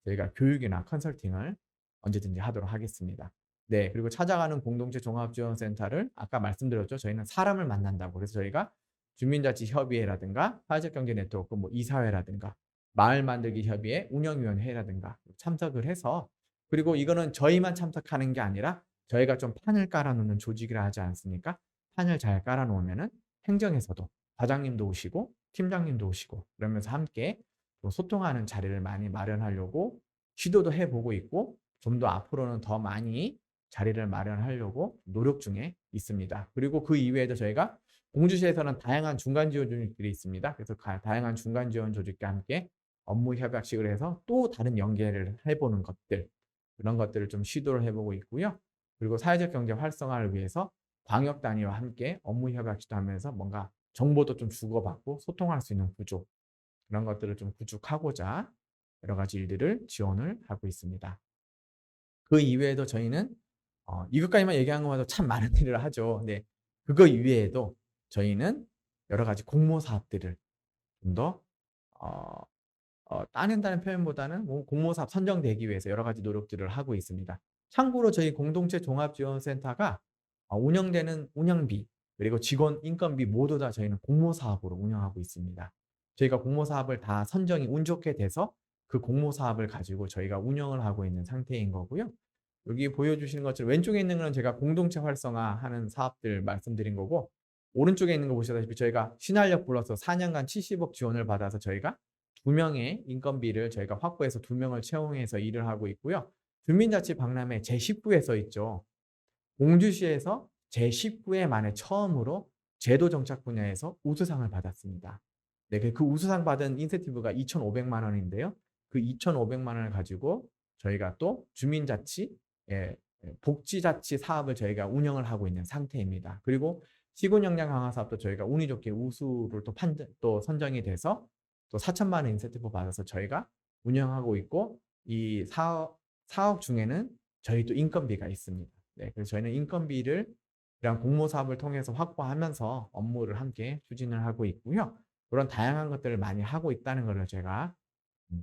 저희가 교육이나 컨설팅을 언제든지 하도록 하겠습니다. 네. 그리고 찾아가는 공동체 종합지원센터를 아까 말씀드렸죠. 저희는 사람을 만난다고. 그래서 저희가 주민자치협의회라든가 사회적 경제 네트워크 뭐 이사회라든가 마을 만들기 협의회 운영위원회라든가 참석을 해서 그리고 이거는 저희만 참석하는 게 아니라 저희가 좀 판을 깔아 놓는 조직이라 하지 않습니까? 판을 잘 깔아 놓으면은 행정에서도 과장님도 오시고 팀장님도 오시고 그러면서 함께 또 소통하는 자리를 많이 마련하려고 시도도 해 보고 있고 좀 더 앞으로는 더 많이 자리를 마련하려고 노력 중에 있습니다. 그리고 그 이외에도 저희가 공주시에서는 다양한 중간 지원 조직들이 있습니다. 그래서 다양한 중간 지원 조직과 함께 업무 협약식을 해서 또 다른 연계를 해 보는 것들 그런 것들을 좀 시도를 해 보고 있고요. 그리고 사회적 경제 활성화를 위해서 광역 단위와 함께 업무 협약식도 하면서 뭔가 정보도 좀 주고받고 소통할 수 있는 구조 그런 것들을 좀 구축하고자 여러 가지 일들을 지원을 하고 있습니다. 그 이외에도 저희는 이것까지만 얘기한 것만 해도 참 많은 일을 하죠. 네. 그거 이외에도 저희는 여러 가지 공모 사업들을 좀 더 어 따낸다는 표현보다는 뭐 공모 사업 선정되기 위해서 여러 가지 노력들을 하고 있습니다. 참고로 저희 공동체 종합지원센터가 운영되는 운영비 그리고 직원 인건비 모두 다 저희는 공모 사업으로 운영하고 있습니다. 저희가 공모 사업을 다 선정이 운 좋게 돼서 그 공모 사업을 가지고 저희가 운영을 하고 있는 상태인 거고요. 여기 보여주시는 것처럼 왼쪽에 있는 거는 제가 공동체 활성화하는 사업들 말씀드린 거고 오른쪽에 있는 거 보시다시피 저희가 신활력 플러스 4년간 70억 지원을 받아서 저희가 2명의 인건비를 저희가 확보해서 2명을 채용해서 일을 하고 있고요. 주민자치 박람회 제19회 써 있죠. 공주시에서 제19회 만에 처음으로 제도 정착 분야에서 우수상을 받았습니다. 네, 그 우수상 받은 인센티브가 2,500만 원인데요. 그 2,500만 원을 가지고 저희가 또 주민자치, 복지자치 사업을 저희가 운영을 하고 있는 상태입니다. 그리고 시군 역량 강화 사업도 저희가 운이 좋게 우수를 또 선정이 돼서 또 4천만 원 인센티브 받아서 저희가 운영하고 있고 이 사업 중에는 저희 또 인건비가 있습니다. 네, 그래서 저희는 인건비를 이런 공모 사업을 통해서 확보하면서 업무를 함께 추진을 하고 있고요. 그런 다양한 것들을 많이 하고 있다는 것을 제가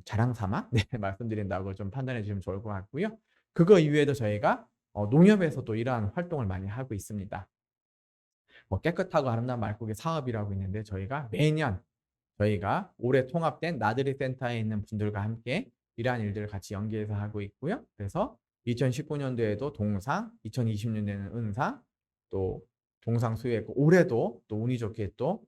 자랑 삼아 네, 말씀드린다고 좀 판단해 주시면 좋을 것 같고요. 그거 이외에도 저희가 농협에서도 이러한 활동을 많이 하고 있습니다. 뭐 깨끗하고 아름다운 말고기 사업이라고 있는데 저희가 매년 저희가 올해 통합된 나들이 센터에 있는 분들과 함께 이러한 일들을 같이 연계해서 하고 있고요. 그래서 2019년도에도 동상, 2020년도에는 은상, 또 동상 수여했고 올해도 또 운이 좋게 또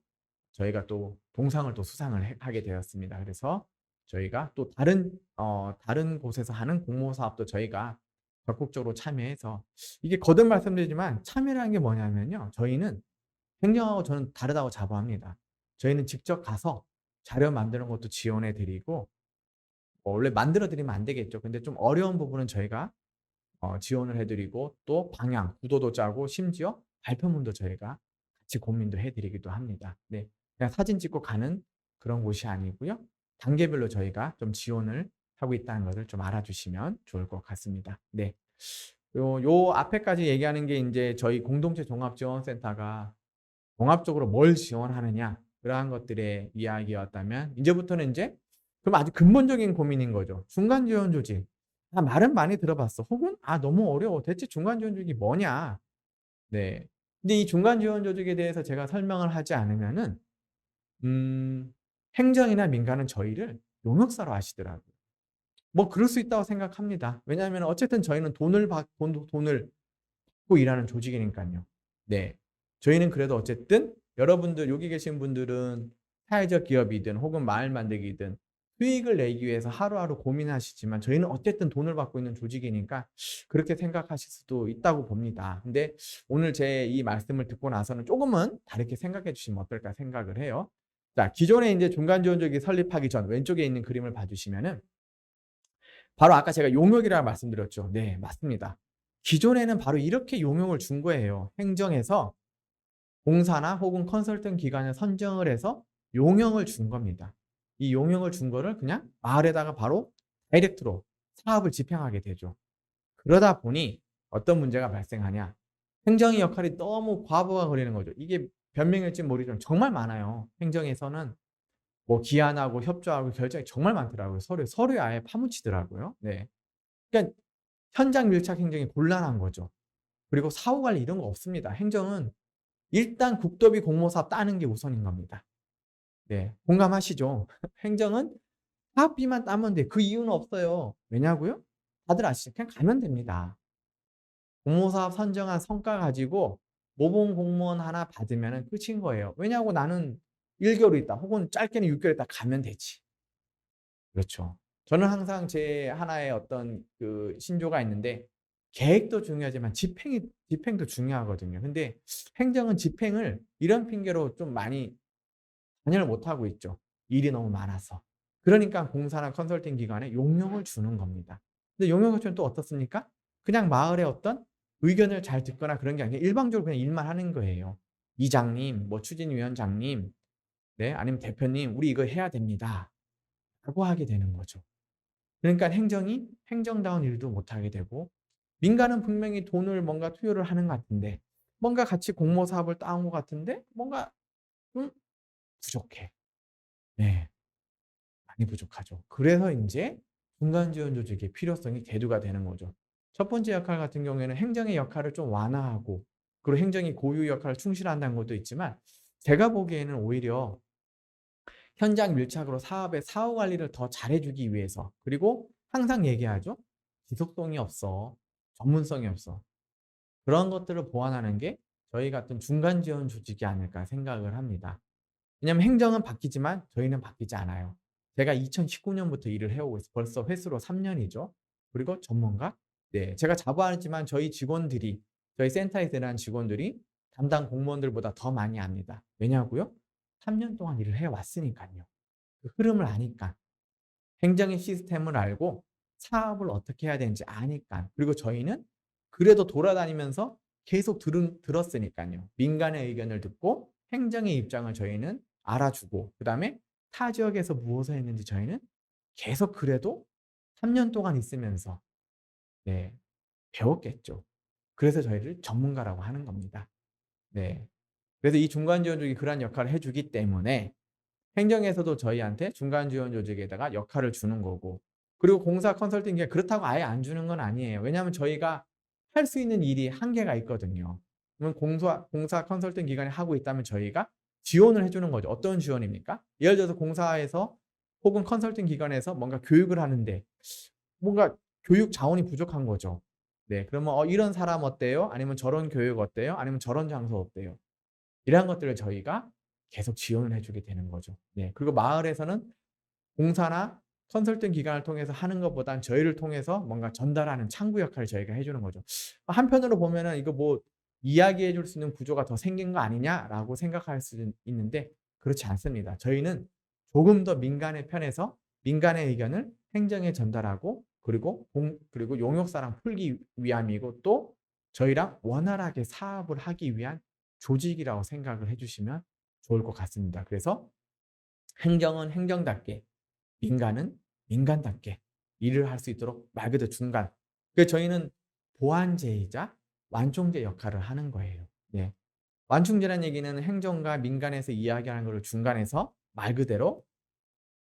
저희가 또 동상을 또 수상을 하게 되었습니다. 그래서 저희가 또 다른 곳에서 하는 공모 사업도 저희가 적극적으로 참여해서 이게 거듭 말씀드리지만 참여라는 게 뭐냐면요. 저희는 행정하고 저는 다르다고 자부합니다. 저희는 직접 가서 자료 만드는 것도 지원해 드리고 원래 만들어 드리면 안 되겠죠. 근데 좀 어려운 부분은 저희가 지원을 해 드리고 또 방향, 구도도 짜고 심지어 발표문도 저희가 같이 고민도 해 드리기도 합니다. 네. 그냥 사진 찍고 가는 그런 곳이 아니고요. 단계별로 저희가 좀 지원을 하고 있다는 것을 좀 알아주시면 좋을 것 같습니다. 네. 요 앞에까지 얘기하는 게 인제 저희 공동체 종합지원센터가 종합적으로 뭘 지원하느냐 그러한 것들의 이야기였다면 이제부터는 인제 그럼 아주 근본적인 고민인 거죠. 중간 지원 조직. 말은 많이 들어봤어. 혹은 너무 어려워. 대체 중간 지원 조직이 뭐냐? 네. 근데 이 중간 지원 조직에 대해서 제가 설명을 하지 않으면은 행정이나 민간은 저희를 용역사로 아시더라고요. 뭐 그럴 수 있다고 생각합니다. 왜냐하면 어쨌든 저희는 돈을 받고 일하는 조직이니깐요. 네. 저희는 그래도 어쨌든 여러분들 여기 계신 분들은 사회적 기업이든 혹은 마을 만들기든 수익을 내기 위해서 하루하루 고민하시지만 저희는 어쨌든 돈을 받고 있는 조직이니까 그렇게 생각하실 수도 있다고 봅니다. 근데 오늘 제 이 말씀을 듣고 나서는 조금은 다르게 생각해 주시면 어떨까 생각을 해요. 자, 기존에 이제 중간 지원조직이 설립하기 전 왼쪽에 있는 그림을 봐 주시면은 바로 아까 제가 용역이라고 말씀드렸죠. 네, 맞습니다. 기존에는 바로 이렇게 용역을 준 거예요. 행정에서 공사나 혹은 컨설팅 기관을 선정을 해서 용역을 준 겁니다. 이 용역을 준 거를 그냥 마을에다가 바로 다이렉트로 사업을 집행하게 되죠. 그러다 보니 어떤 문제가 발생하냐. 행정의 역할이 너무 과부하 거리는 거죠. 이게 변명일지 모르지만 정말 많아요. 행정에서는 뭐 기한하고 협조하고 결정이 정말 많더라고요. 서류에 아예 파묻히더라고요. 네. 그러니까 현장 밀착 행정이 곤란한 거죠. 그리고 사후 관리 이런 거 없습니다. 행정은 일단 국도비 공모사업 따는 게 우선인 겁니다. 네. 공감하시죠? 행정은 사업비만 따면 돼. 그 이유는 없어요. 왜냐고요? 다들 아시죠? 그냥 가면 됩니다. 공모사업 선정한 성과 가지고 모범 공무원 하나 받으면은 끝인 거예요. 왜냐하고 나는 1개월 있다 혹은 짧게는 6개월 있다 가면 되지. 그렇죠. 저는 항상 제 하나의 어떤 그 신조가 있는데 계획도 중요하지만 집행도 중요하거든요. 근데 행정은 집행을 이런 핑계로 좀 많이 관여를 못 하고 있죠. 일이 너무 많아서. 그러니까 공사나 컨설팅 기관에 용역을 주는 겁니다. 근데 용역을 주면 또 어떻습니까? 그냥 마을의 어떤 의견을 잘 듣거나 그런 게 아니라 일방적으로 그냥 일만 하는 거예요. "이장님, 뭐 추진위원장님, 네 아니면 대표님 우리 이거 해야 됩니다."라고 하게 되는 거죠. 그러니까 행정이 행정다운 일도 못 하게 되고 민간은 분명히 돈을 뭔가 투여를 하는 것 같은데 뭔가 같이 공모 사업을 따온 것 같은데 뭔가 부족해. 네. 많이 부족하죠. 그래서 인제 중간 지원 조직의 필요성이 대두가 되는 거죠. 첫 번째 역할 같은 경우에는 행정의 역할을 좀 완화하고 그리고 행정이 고유 역할을 충실한다는 것도 있지만 제가 보기에는 오히려 현장 밀착으로 사업의 사후 관리를 더 잘해 주기 위해서 그리고 항상 얘기하죠. "지속성이 없어. 전문성이 없어." 그런 것들을 보완하는 게 저희 같은 중간 지원 조직이 아닐까 생각을 합니다. 왜냐하면 행정은 바뀌지만 저희는 바뀌지 않아요. 제가 2019년부터 일을 해 오고 있어요. 벌써 횟수로 3 년이죠. 그리고 전문가? 네. 제가 자부하지만 저희 직원들이 저희 센터에서 일하는 직원들이 담당 공무원들보다 더 많이 압니다. 왜냐고요? 3년 동안 일을 해 왔으니깐요. 그 흐름을 아니까. 행정의 시스템을 알고 사업을 어떻게 해야 되는지 아니까. 그리고 저희는 그래도 돌아다니면서 계속 들었으니깐요. 민간의 의견을 듣고 행정의 입장을 저희는 알아주고 그다음에 타 지역에서 무엇을 했는지 저희는 계속 그래도 3년 동안 있으면서 네 배웠겠죠. 그래서 저희를 전문가라고 하는 겁니다. 네. 그래서 이 중간 지원족이 그러한 역할을 해 주기 때문에 행정에서도 저희한테 중간 지원 조직에다가 역할을 주는 거고 그리고 공사 컨설팅기가 그렇다고 아예 안 주는 건 아니에요. 왜냐하면 저희가 할 수 있는 일이 한계가 있거든요. 그러면 공사 컨설팅 기관이 하고 있다면 저희가 지원을 해 주는 거죠. 어떤 지원입니까? 예를 들어서 공사에서 혹은 컨설팅 기관에서 뭔가 교육을 하는데 뭔가 교육 자원이 부족한 거죠. 네. 그러면 "이런 사람 어때요?" 아니면 "저런 교육 어때요?" 아니면 "저런 장소 어때요?" 이러한 것들을 저희가 계속 지원을 해 주게 되는 거죠. 네. 그리고 마을에서는 공사나 컨설팅 기관을 통해서 하는 것보단 저희를 통해서 뭔가 전달하는 창구 역할을 저희가 해 주는 거죠. 한편으로 보면은 '이거 뭐 이야기해 줄 수 있는 구조가 더 생긴 거 아니냐?'라고 생각할 수는 있는데 그렇지 않습니다. 저희는 조금 더 민간의 편에서 민간의 의견을 행정에 전달하고 그리고 용역사랑 풀기 위함이고 또 저희랑 원활하게 사업을 하기 위한 조직이라고 생각을 해 주시면 좋을 것 같습니다. 그래서 행정은 행정답게 민간은 민간답게 일을 할 수 있도록 말 그대로 중간. 그래서 저희는 보완제이자 완충제 역할을 하는 거예요. 네. 완충제라는 얘기는 행정과 민간에서 이야기하는 거를 중간에서 말 그대로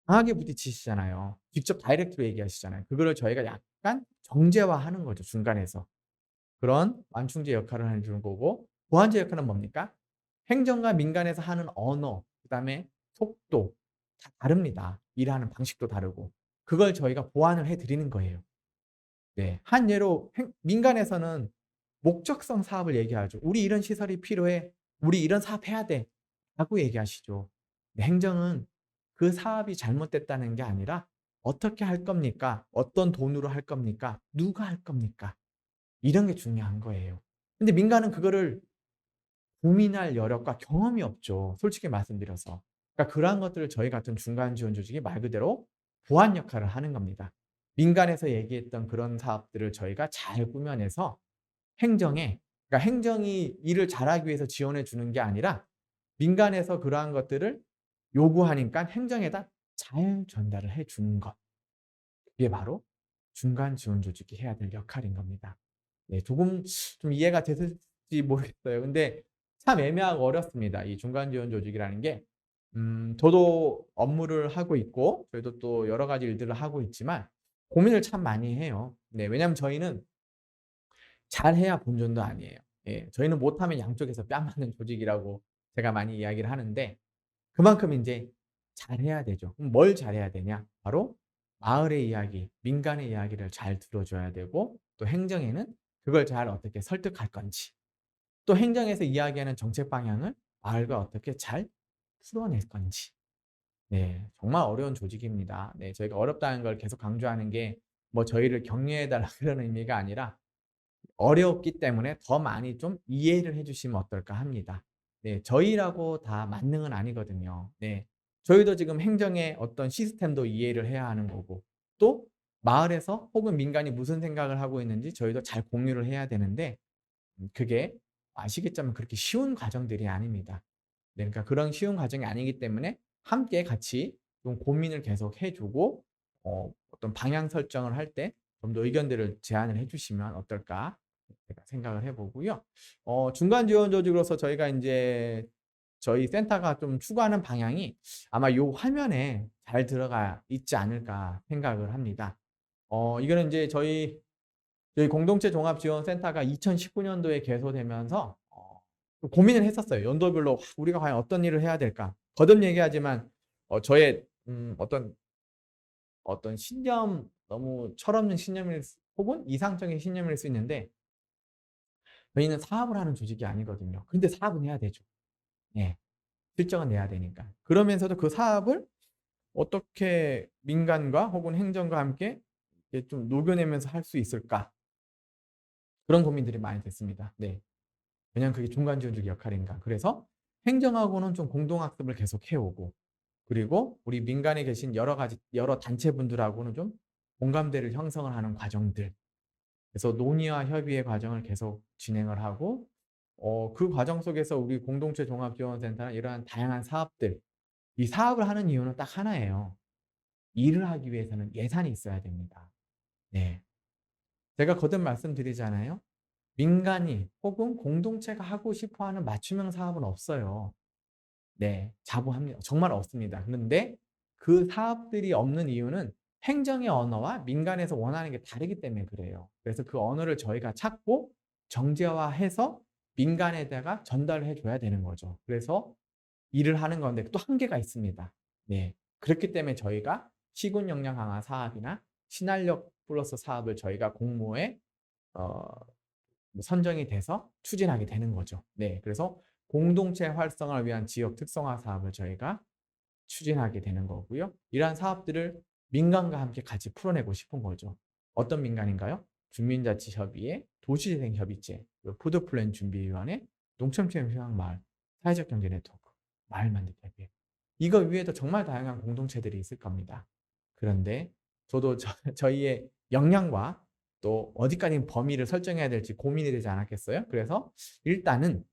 강하게 부딪히시잖아요. 직접 다이렉트로 얘기하시잖아요. 그거를 저희가 약간 정제화하는 거죠, 중간에서. 그런 완충제 역할을 해 주는 거고 보완제 역할은 뭡니까? 행정과 민간에서 하는 언어 그다음에 속도 다 다릅니다. 일하는 방식도 다르고. 그걸 저희가 보완을 해 드리는 거예요. 네. 한 예로 민간에서는 목적성 사업을 얘기하죠. "우리 이런 시설이 필요해. 우리 이런 사업 해야 돼."라고 얘기하시죠. 근데 행정은 그 사업이 잘못됐다는 게 아니라 "어떻게 할 겁니까? 어떤 돈으로 할 겁니까? 누가 할 겁니까?" 이런 게 중요한 거예요. 근데 민간은 그거를 고민할 여력과 경험이 없죠, 솔직히 말씀드려서. 그러니까 그러한 것들을 저희 같은 중간 지원 조직이 말 그대로 보완 역할을 하는 겁니다. 민간에서 얘기했던 그런 사업들을 저희가 잘 꾸며내서 행정에 그러니까 행정이 일을 잘하기 위해서 지원해 주는 게 아니라 민간에서 그러한 것들을 요구하니까 행정에다 잘 전달을 해 주는 것. 그게 바로 중간 지원 조직이 해야 될 역할인 겁니다. 네, 조금 좀 이해가 되실지 모르겠어요. 근데 참 애매하고 어렵습니다. 이 중간 지원 조직이라는 게 저도 업무를 하고 있고 저희도 또 여러 가지 일들을 하고 있지만 고민을 참 많이 해요. 네, 왜냐하면 저희는 잘해야 본전도 아니에요. 예. 저희는 못하면 양쪽에서 뺨 맞는 조직이라고 제가 많이 이야기를 하는데 그만큼 인제 잘해야 되죠. 그럼 뭘 잘해야 되냐? 바로 마을의 이야기, 민간의 이야기를 잘 들어 줘야 되고 또 행정에는 그걸 잘 어떻게 설득할 건지 또 행정에서 이야기하는 정책 방향을 마을과 어떻게 잘 풀어낼 건지. 네. 정말 어려운 조직입니다. 네. 저희가 어렵다는 걸 계속 강조하는 게 뭐 저희를 격려해 달라 그런 의미가 아니라 어렵기 때문에 더 많이 좀 이해를 해 주시면 어떨까 합니다. 네. 저희라고 다 만능은 아니거든요. 네. 저희도 지금 행정의 어떤 시스템도 이해를 해야 하는 거고 또 마을에서 혹은 민간이 무슨 생각을 하고 있는지 저희도 잘 공유를 해야 되는데 그게 아시겠지만 그렇게 쉬운 과정들이 아닙니다. 네. 그러니까 그런 쉬운 과정이 아니기 때문에 함께 같이 좀 고민을 계속 해 주고 어떤 방향 설정을 할 때 좀 더 의견들을 제안을 해 주시면 어떨까 제가 생각을 해 보고요. 중간 지원 조직으로서 저희가 인제 저희 센터가 좀 추구하는 방향이 아마 요 화면에 잘 들어가 있지 않을까 생각을 합니다. 이거는 인제 저희 공동체 종합지원센터가 2019 년도에 개소되면서 좀 고민을 했었어요. 연도별로 '우리가 과연 어떤 일을 해야 될까?' 거듭 얘기하지만 저의 어떤 신념 너무 철없는 신념일 수 혹은 이상적인 신념일 수 있는데 저희는 사업을 하는 조직이 아니거든요. 근데 사업은 해야 되죠. 예. 실적은 내야 되니까. 그러면서도 그 사업을 어떻게 민간과 혹은 행정과 함께 이렇게 좀 녹여내면서 할 수 있을까? 그런 고민들이 많이 됐습니다. 네. 왜냐하면 그게 중간 지원적 역할인가. 그래서 행정하고는 좀 공동학습을 계속 해 오고 그리고 우리 민간에 계신 여러 가지 여러 단체분들하고는 좀 공감대를 형성을 하는 과정들. 그래서 논의와 협의의 과정을 계속 진행을 하고 그 과정 속에서 우리 공동체 종합지원센터는 이러한 다양한 사업들 이 사업을 하는 이유는 딱 하나예요. 일을 하기 위해서는 예산이 있어야 됩니다. 네. 제가 거듭 말씀드리잖아요. 민간이 혹은 공동체가 하고 싶어 하는 맞춤형 사업은 없어요. 네. 자부합니다. 정말 없습니다. 그런데 그 사업들이 없는 이유는 행정의 언어와 민간에서 원하는 게 다르기 때문에 그래요. 그래서 그 언어를 저희가 찾고 정제화해서 민간에다가 전달을 해 줘야 되는 거죠. 그래서 일을 하는 건데 또 한계가 있습니다. 네. 그렇기 때문에 저희가 시군 역량 강화 사업이나 신활력 플러스 사업을 저희가 공모에 어 뭐 선정이 돼서 추진하게 되는 거죠. 네. 그래서 공동체 활성화를 위한 지역 특성화 사업을 저희가 추진하게 되는 거고요. 이러한 사업들을 민간과 함께 같이 풀어내고 싶은 거죠. 어떤 민간인가요? 주민자치협의회, 도시재생협의체, 그리고 푸드플랜 준비위원회, 농촌체험휴양마을, 사회적 경제 네트워크, 마을 만들기 협의회. 이거 위에도 정말 다양한 공동체들이 있을 겁니다. 그런데 저도 저희의 역량과 또 어디까지 범위를 설정해야 될지 고민이 되지 않았겠어요? 그래서 일단은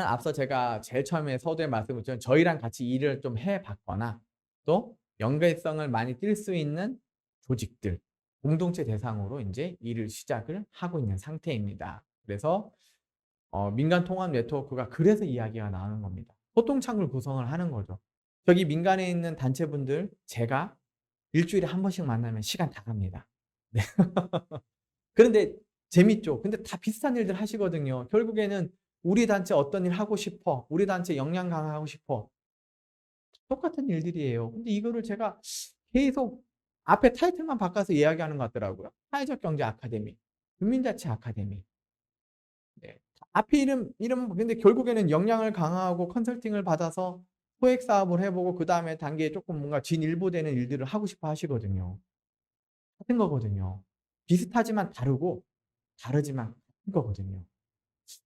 앞서 제가 제일 처음에 서두에 말씀드렸지만 저희랑 같이 일을 좀 해 봤거나 또 연계성을 많이 띌 수 있는 조직들, 공동체 대상으로 인제 일을 시작을 하고 있는 상태입니다. 그래서 민간 통합 네트워크가 그래서 이야기가 나오는 겁니다. 소통 창구를 구성을 하는 거죠. 저기 민간에 있는 단체분들 제가 일 주일에 한 번씩 만나면 시간 다 갑니다. 네. 그런데 재밌죠. 근데 다 비슷한 일들 하시거든요. 결국에는 "우리 단체 어떤 일 하고 싶어. 우리 단체 역량 강화하고 싶어." 똑같은 일들이에요. 근데 이거를 제가 계속 앞에 타이틀만 바꿔서 이야기하는 것 같더라고요. 사회적 경제 아카데미, 국민자치 아카데미. 네. 앞에 이름 근데 결국에는 역량을 강화하고 컨설팅을 받아서 소액 사업을 해 보고 그다음에 단계에 쪼끔 뭔가 진일보되는 일들을 하고 싶어 하시거든요. 같은 거거든요. 비슷하지만 다르고 다르지만 같은 거거든요.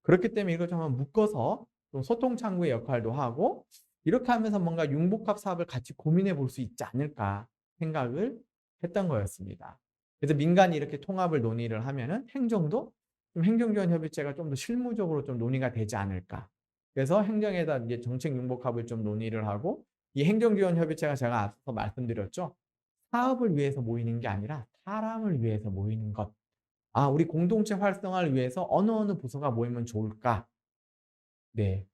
그렇기 때문에 이걸 좀 한번 묶어서 좀 소통 창구의 역할도 하고 이렇게 하면서 뭔가 융복합 사업을 같이 고민해 볼 수 있지 않을까 생각을 했던 거였습니다. 그래서 민간이 이렇게 통합을 논의를 하면은 행정도 좀 행정지원협의체가 좀 더 실무적으로 좀 논의가 되지 않을까. 그래서 행정에다 이제 정책 융복합을 좀 논의를 하고 이 행정지원협의체가 제가 앞서 말씀드렸죠. 사업을 위해서 모이는 게 아니라 사람을 위해서 모이는 것. 아, 우리 공동체 활성화를 위해서 어느 부서가 모이면 좋을까? 네.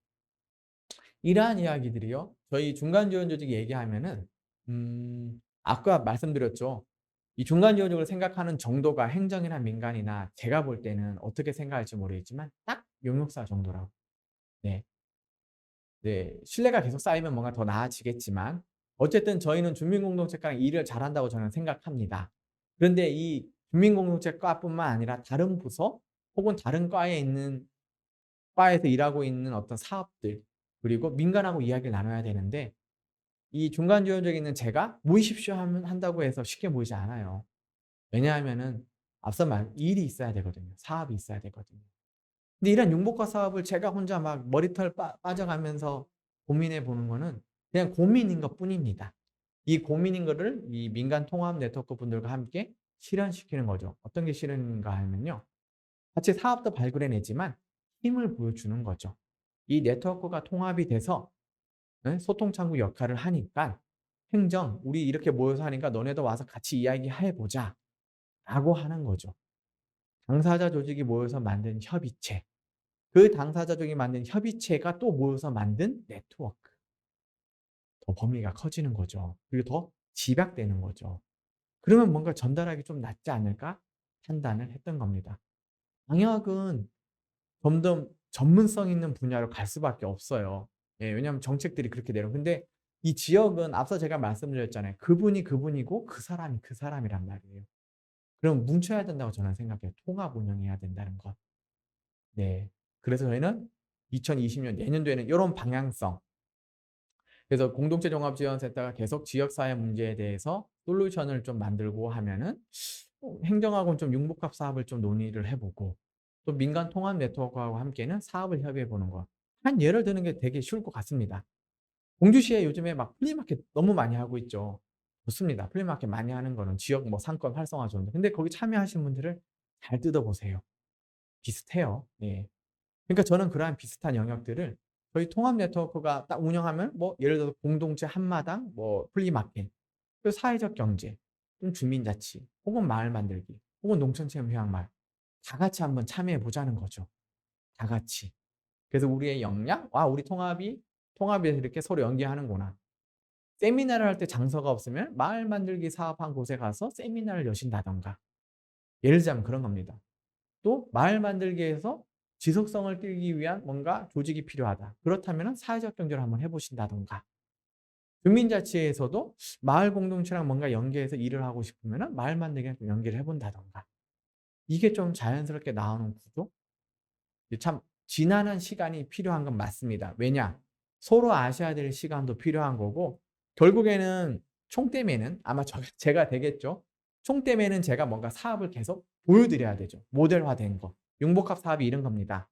이러한 이야기들이요. 저희 중간 지원 조직이 얘기하면은 아까 말씀드렸죠. 이 중간 지원직을 생각하는 정도가 행정이나 민간이나 제가 볼 때는 어떻게 생각할지 모르겠지만 딱 용역사 정도라고. 네. 네. 신뢰가 계속 쌓이면 뭔가 더 나아지겠지만 어쨌든 저희는 주민공동체과랑 일을 잘한다고 저는 생각합니다. 그런데 이 주민공동체과뿐만 아니라 다른 부서 혹은 다른 과에 있는 과에서 일하고 있는 어떤 사업들 그리고 민간하고 이야기를 나눠야 되는데 이 중간 지원적에 있는 제가 모이십시오 하면 한다고 해서 쉽게 모이지 않아요. 왜냐하면은 앞서 말 일이 있어야 되거든요. 사업이 있어야 되거든요. 근데 이런 융복화 사업을 제가 혼자 막 머리털 빠져가면서 고민해 보는 거는 그냥 고민인 것뿐입니다. 이 고민인 거를 이 민간 통합 네트워크 분들과 함께 실현시키는 거죠. 어떤 게 실현인가 하면요. 같이 사업도 발굴해 내지만 힘을 보여주는 거죠. 이 네트워크가 통합이 돼서 예 소통 창구 역할을 하니까 행정 "우리 이렇게 모여서 하니까 너네도 와서 같이 이야기해 보자."라고 하는 거죠. 당사자 조직이 모여서 만든 협의체. 그 당사자 조직이 만든 협의체가 또 모여서 만든 네트워크. 더 범위가 커지는 거죠. 그리고 더 집약되는 거죠. 그러면 뭔가 '전달하기 좀 낫지 않을까?' 판단을 했던 겁니다. 방역은 점점 전문성 있는 분야로 갈 수밖에 없어요. 예, 왜냐하면 정책들이 그렇게 내려 근데 이 지역은 앞서 제가 말씀드렸잖아요. 그분이 그분이고 그 사람이 그 사람이란 말이에요. 그럼 뭉쳐야 된다고 저는 생각해요. 통합 운영해야 된다는 것. 네. 그래서 저희는 2020년 내년도에는 요런 방향성 그래서 공동체 종합지원센터가 계속 지역사회 문제에 대해서 솔루션을 좀 만들고 하면은 행정하고는 좀 융복합 사업을 좀 논의를 해 보고 또 민간 통합 네트워크하고 함께는 사업을 협의해 보는 것. 한 예를 드는 게 되게 쉬울 것 같습니다. 공주시에 요즘에 막 플리마켓 너무 많이 하고 있죠. 좋습니다. 플리마켓 많이 하는 거는 지역 뭐 상권 활성화 좋은데 근데 거기 참여하신 분들을 잘 뜯어 보세요. 비슷해요. 예. 그러니까 저는 그러한 비슷한 영역들을 저희 통합 네트워크가 딱 운영하면 뭐 예를 들어서 공동체 한마당 뭐 플리마켓 그 사회적 경제 또 주민자치 혹은 마을 만들기 혹은 농촌체험 휴양마을 다 같이 한번 참여해 보자는 거죠. 다 같이. 그래서 우리의 역량 '아 우리 통합에서 이렇게 서로 연계하는구나.' 세미나를 할 때 장소가 없으면 마을 만들기 사업한 곳에 가서 세미나를 여신다든가 예를 들자면 그런 겁니다. 또 마을 만들기에서 지속성을 띠기 위한 뭔가 조직이 필요하다. 그렇다면은 사회적 경제를 한번 해 보신다든가. 주민자치에서도 마을 공동체랑 뭔가 연계해서 일을 하고 싶으면은 마을 만들기랑 좀 연계를 해 본다든가. 이게 좀 자연스럽게 나오는 구조? 이게 참 지나는 시간이 필요한 건 맞습니다. 왜냐? 서로 아셔야 될 시간도 필요한 거고 결국에는 총대매는 아마 제가 되겠죠. 총대매는 제가 뭔가 사업을 계속 보여 드려야 되죠. 모델화된 거. 융복합 사업이 이런 겁니다.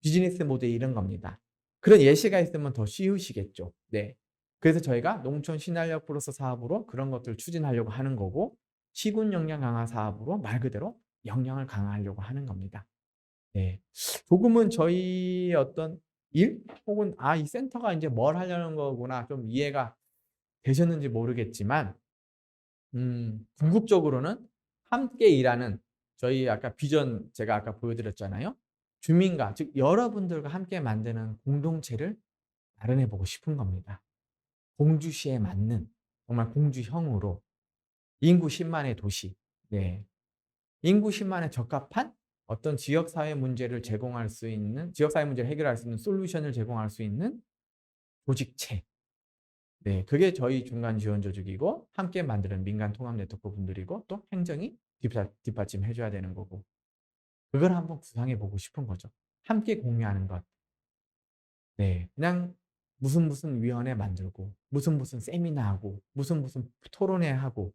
비즈니스 모델이 이런 겁니다. 그런 예시가 있으면 더 쉬우시겠죠. 네. 그래서 저희가 농촌 신활력 플러스 사업으로 그런 것들을 추진하려고 하는 거고 시군 역량 강화 사업으로 말 그대로 역량을 강화하려고 하는 겁니다. 네. 조금은 저희의 어떤 일 혹은 '아 이 센터가 인제 뭘 하려는 거구나.' 좀 이해가 되셨는지 모르겠지만 궁극적으로는 함께 일하는 저희 아까 비전 제가 아까 보여 드렸잖아요. 주민과 즉 여러분들과 함께 만드는 공동체를 마련해 보고 싶은 겁니다. 공주시에 맞는 정말 공주형으로 인구 10만의 도시 네. 인구 10만에 적합한 어떤 지역 사회 문제를 제공할 수 있는 지역 사회 문제를 해결할 수 있는 솔루션을 제공할 수 있는 조직체. 네. 그게 저희 중간 지원 조직이고 함께 만드는 민간 통합 네트워크 분들이고 또 행정이 뒷받침해 줘야 되는 거고. 그걸 한번 구상해 보고 싶은 거죠. 함께 공유하는 것. 네. 그냥 무슨 위원회 만들고 무슨 세미나하고 무슨 토론회하고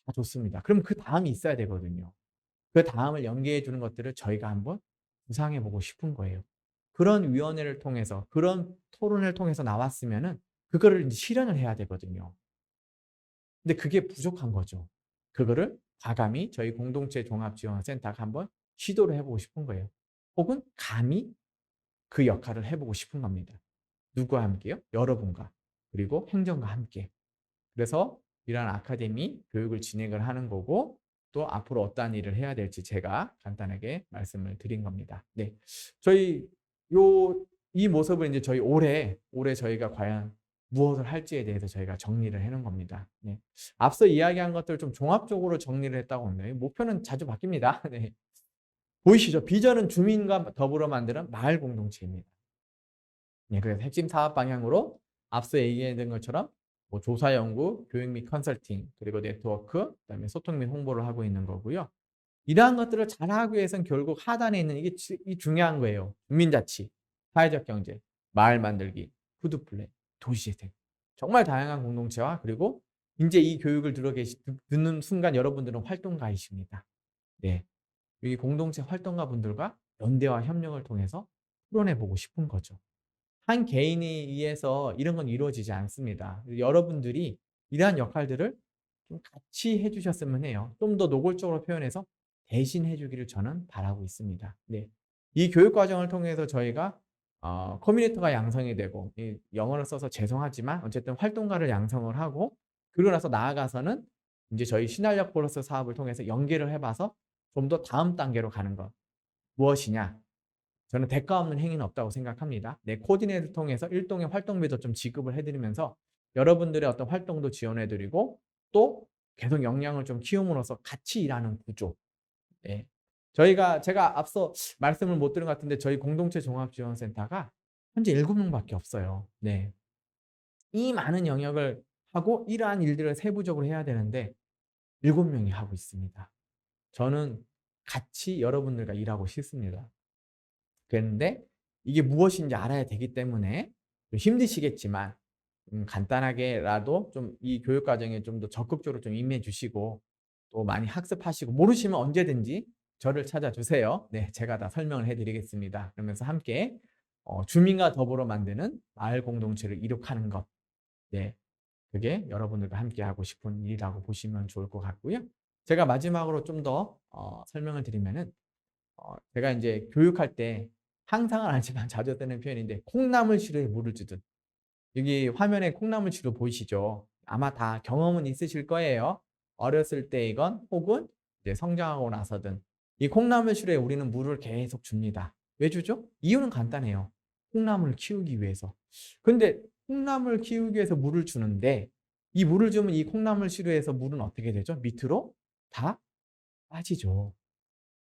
다 좋습니다. 그럼 그다음이 있어야 되거든요. 그다음을 연계해 주는 것들을 저희가 한번 구상해 보고 싶은 거예요. 그런 위원회를 통해서 그런 토론을 통해서 나왔으면은 그거를 인제 실현을 해야 되거든요. 근데 그게 부족한 거죠. 그거를 과감히 저희 공동체 종합지원센터가 한번 시도를 해 보고 싶은 거예요. 혹은 감히 그 역할을 해 보고 싶은 겁니다. 누구와 함께요? 여러분과 그리고 행정과 함께. 그래서 이러한 아카데미 교육을 진행을 하는 거고 또 앞으로 어떠한 일을 해야 될지 제가 간단하게 말씀을 드린 겁니다. 네. 저희 요 이 모습을 인제 저희 올해 저희가 과연 무엇을 할지에 대해서 저희가 정리를 해 놓은 겁니다. 네. 앞서 이야기한 것들을 좀 종합적으로 정리를 했다고 합니다. 이 목표는 자주 바뀝니다. 네. 보이시죠? 비전은 주민과 더불어 만드는 마을 공동체입니다. 네, 그래서 핵심 사업 방향으로 앞서 얘기했던 것처럼 뭐 조사 연구, 교육 및 컨설팅, 그리고 네트워크, 그다음에 소통 및 홍보를 하고 있는 거고요. 이러한 것들을 잘하기 위해서는 결국 하단에 있는 이 중요한 거예요. 주민자치, 사회적 경제, 마을 만들기, 푸드플랜, 도시재생. 정말 다양한 공동체와 그리고 인제 이 교육을 듣는 순간 여러분들은 활동가이십니다. 네. 이 공동체 활동가 분들과 연대와 협력을 통해서 풀어내 보고 싶은 거죠. 한 개인에 의해서 이런 건 이루어지지 않습니다. 여러분들이 이러한 역할들을 좀 같이 해 주셨으면 해요. 좀 더 노골적으로 표현해서 대신해 주기를 저는 바라고 있습니다. 네. 이 교육 과정을 통해서 저희가 커뮤니티가 양성이 되고 이 영어를 써서 죄송하지만 어쨌든 활동가를 양성을 하고 그러고 나서 나아가서는 인제 저희 시날력 플러스 사업을 통해서 연계를 해 봐서 좀 더 다음 단계로 가는 것. 무엇이냐? 저는 대가 없는 행위는 없다고 생각합니다. 내 코디네이터를 통해서 일종의 활동비도 좀 지급을 해 드리면서 여러분들의 어떤 활동도 지원해 드리고 또 계속 역량을 좀 키움으로써 같이 일하는 구조. 예. 제가 앞서 말씀을 못 드린 것 같은데 저희 공동체 종합지원센터가 현재 7 명밖에 없어요. 네. 이 많은 영역을 하고 이러한 일들을 세부적으로 해야 되는데 7 명이 하고 있습니다. 저는 같이 여러분들과 일하고 싶습니다. 그랬는데 이게 무엇인지 알아야 되기 때문에 좀 힘드시겠지만 간단하게라도 좀 이 교육 과정에 좀 더 적극적으로 좀 임해 주시고 또 많이 학습하시고 모르시면 언제든지 저를 찾아주세요. 네, 제가 다 설명을 해 드리겠습니다. 그러면서 함께 주민과 더불어 만드는 마을 공동체를 이룩하는 것. 네. 그게 여러분들과 함께 하고 싶은 일이라고 보시면 좋을 것 같고요. 제가 마지막으로 좀 더 설명을 드리면은 제가 인제 교육할 때 항상은 아니지만 자주 쓰는 표현인데 콩나물 시루에 물을 주듯 여기 화면에 콩나물 시루 보이시죠? 아마 다 경험은 있으실 거예요. 어렸을 때이건 혹은 이제 성장하고 나서든 이 콩나물 시루에 우리는 물을 계속 줍니다. 왜 주죠? 이유는 간단해요. 콩나물을 키우기 위해서. 근데 콩나물 키우기 위해서 물을 주는데 이 물을 주면 이 콩나물 시루에서 물은 어떻게 되죠? 밑으로 다 빠지죠.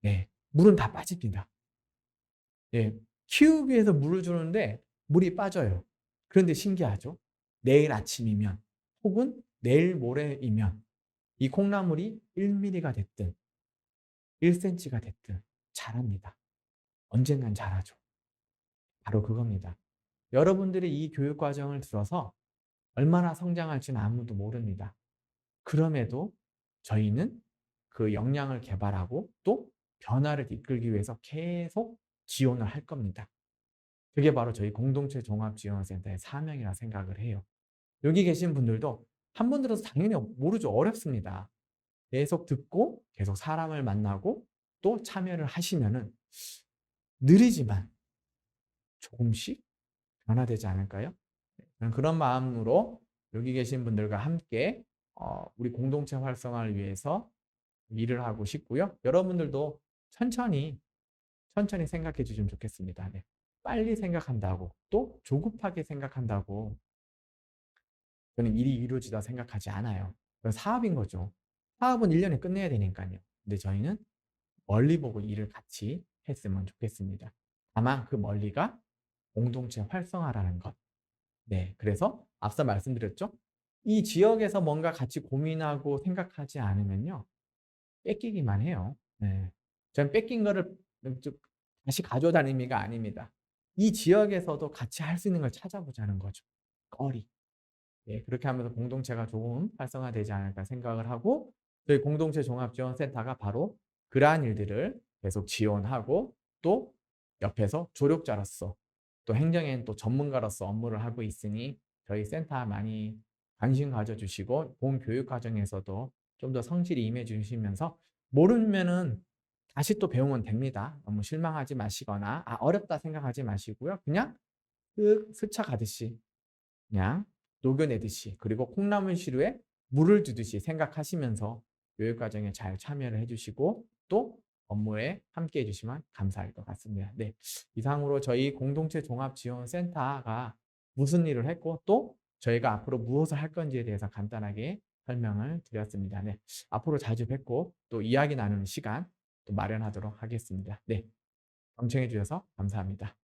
네. 물은 다 빠집니다. 예. 키우기 위해서 물을 주는데 물이 빠져요. 그런데 신기하죠? 내일 아침이면 혹은 내일 모레이면 이 콩나물이 1 밀리가 됐든 1 센티가 됐든 자랍니다. 언젠간 자라죠. 바로 그겁니다. 여러분들이 이 교육 과정을 들어서 얼마나 성장할지는 아무도 모릅니다. 그럼에도 저희는 그 역량을 개발하고 또 변화를 이끌기 위해서 계속 지원을 할 겁니다. 그게 바로 저희 공동체 종합지원센터의 사명이라 생각을 해요. 여기 계신 분들도 한 번 들어서 당연히 모르죠. 어렵습니다. 계속 듣고 계속 사람을 만나고 또 참여를 하시면은 느리지만 조금씩 변화되지 않을까요? 네. 저는 그런 마음으로 여기 계신 분들과 함께 우리 공동체 활성화를 위해서 일을 하고 싶고요. 여러분들도 천천히 생각해 주시면 좋겠습니다. 네. 빨리 생각한다고 또 조급하게 생각한다고 저는 일이 이루어지다 생각하지 않아요. 그건 사업인 거죠. 사업은 1 년에 끝내야 되니깐요. 근데 저희는 멀리 보고 일을 같이 했으면 좋겠습니다. 다만 그 멀리가 공동체 활성화라는 것. 네. 그래서 앞서 말씀드렸죠? 이 지역에서 뭔가 같이 고민하고 생각하지 않으면요. 뺏기기만 해요. 네. 저는 뺏긴 거를 좀 다시 가져오자는 의미가 아닙니다. 이 지역에서도 같이 할 수 있는 걸 찾아보자는 거죠. 거리. 예, 그렇게 하면서 공동체가 조금 활성화되지 않을까 생각을 하고 저희 공동체 종합지원센터가 바로 그러한 일들을 계속 지원하고 또 옆에서 조력자로서 또 행정에는 또 전문가로서 업무를 하고 있으니 저희 센터 많이 관심 가져주시고 본 교육 과정에서도 좀 더 성실히 임해 주시면서 모르면은 다시 또 배우면 됩니다. 너무 실망하지 마시거나 어렵다 생각하지 마시고요. 그냥 쓱 스쳐가듯이 그냥 녹여내듯이 그리고 콩나물 시루에 물을 주듯이 생각하시면서 교육 과정에 잘 참여를 해 주시고 또 업무에 함께 해 주시면 감사할 것 같습니다. 네. 이상으로 저희 공동체 종합 지원 센터가 무슨 일을 했고 또 저희가 앞으로 무엇을 할 건지에 대해서 간단하게 설명을 드렸습니다. 네. 앞으로 자주 뵙고 또 이야기 나누는 시간 또 마련하도록 하겠습니다. 네. 경청해 주셔서 감사합니다.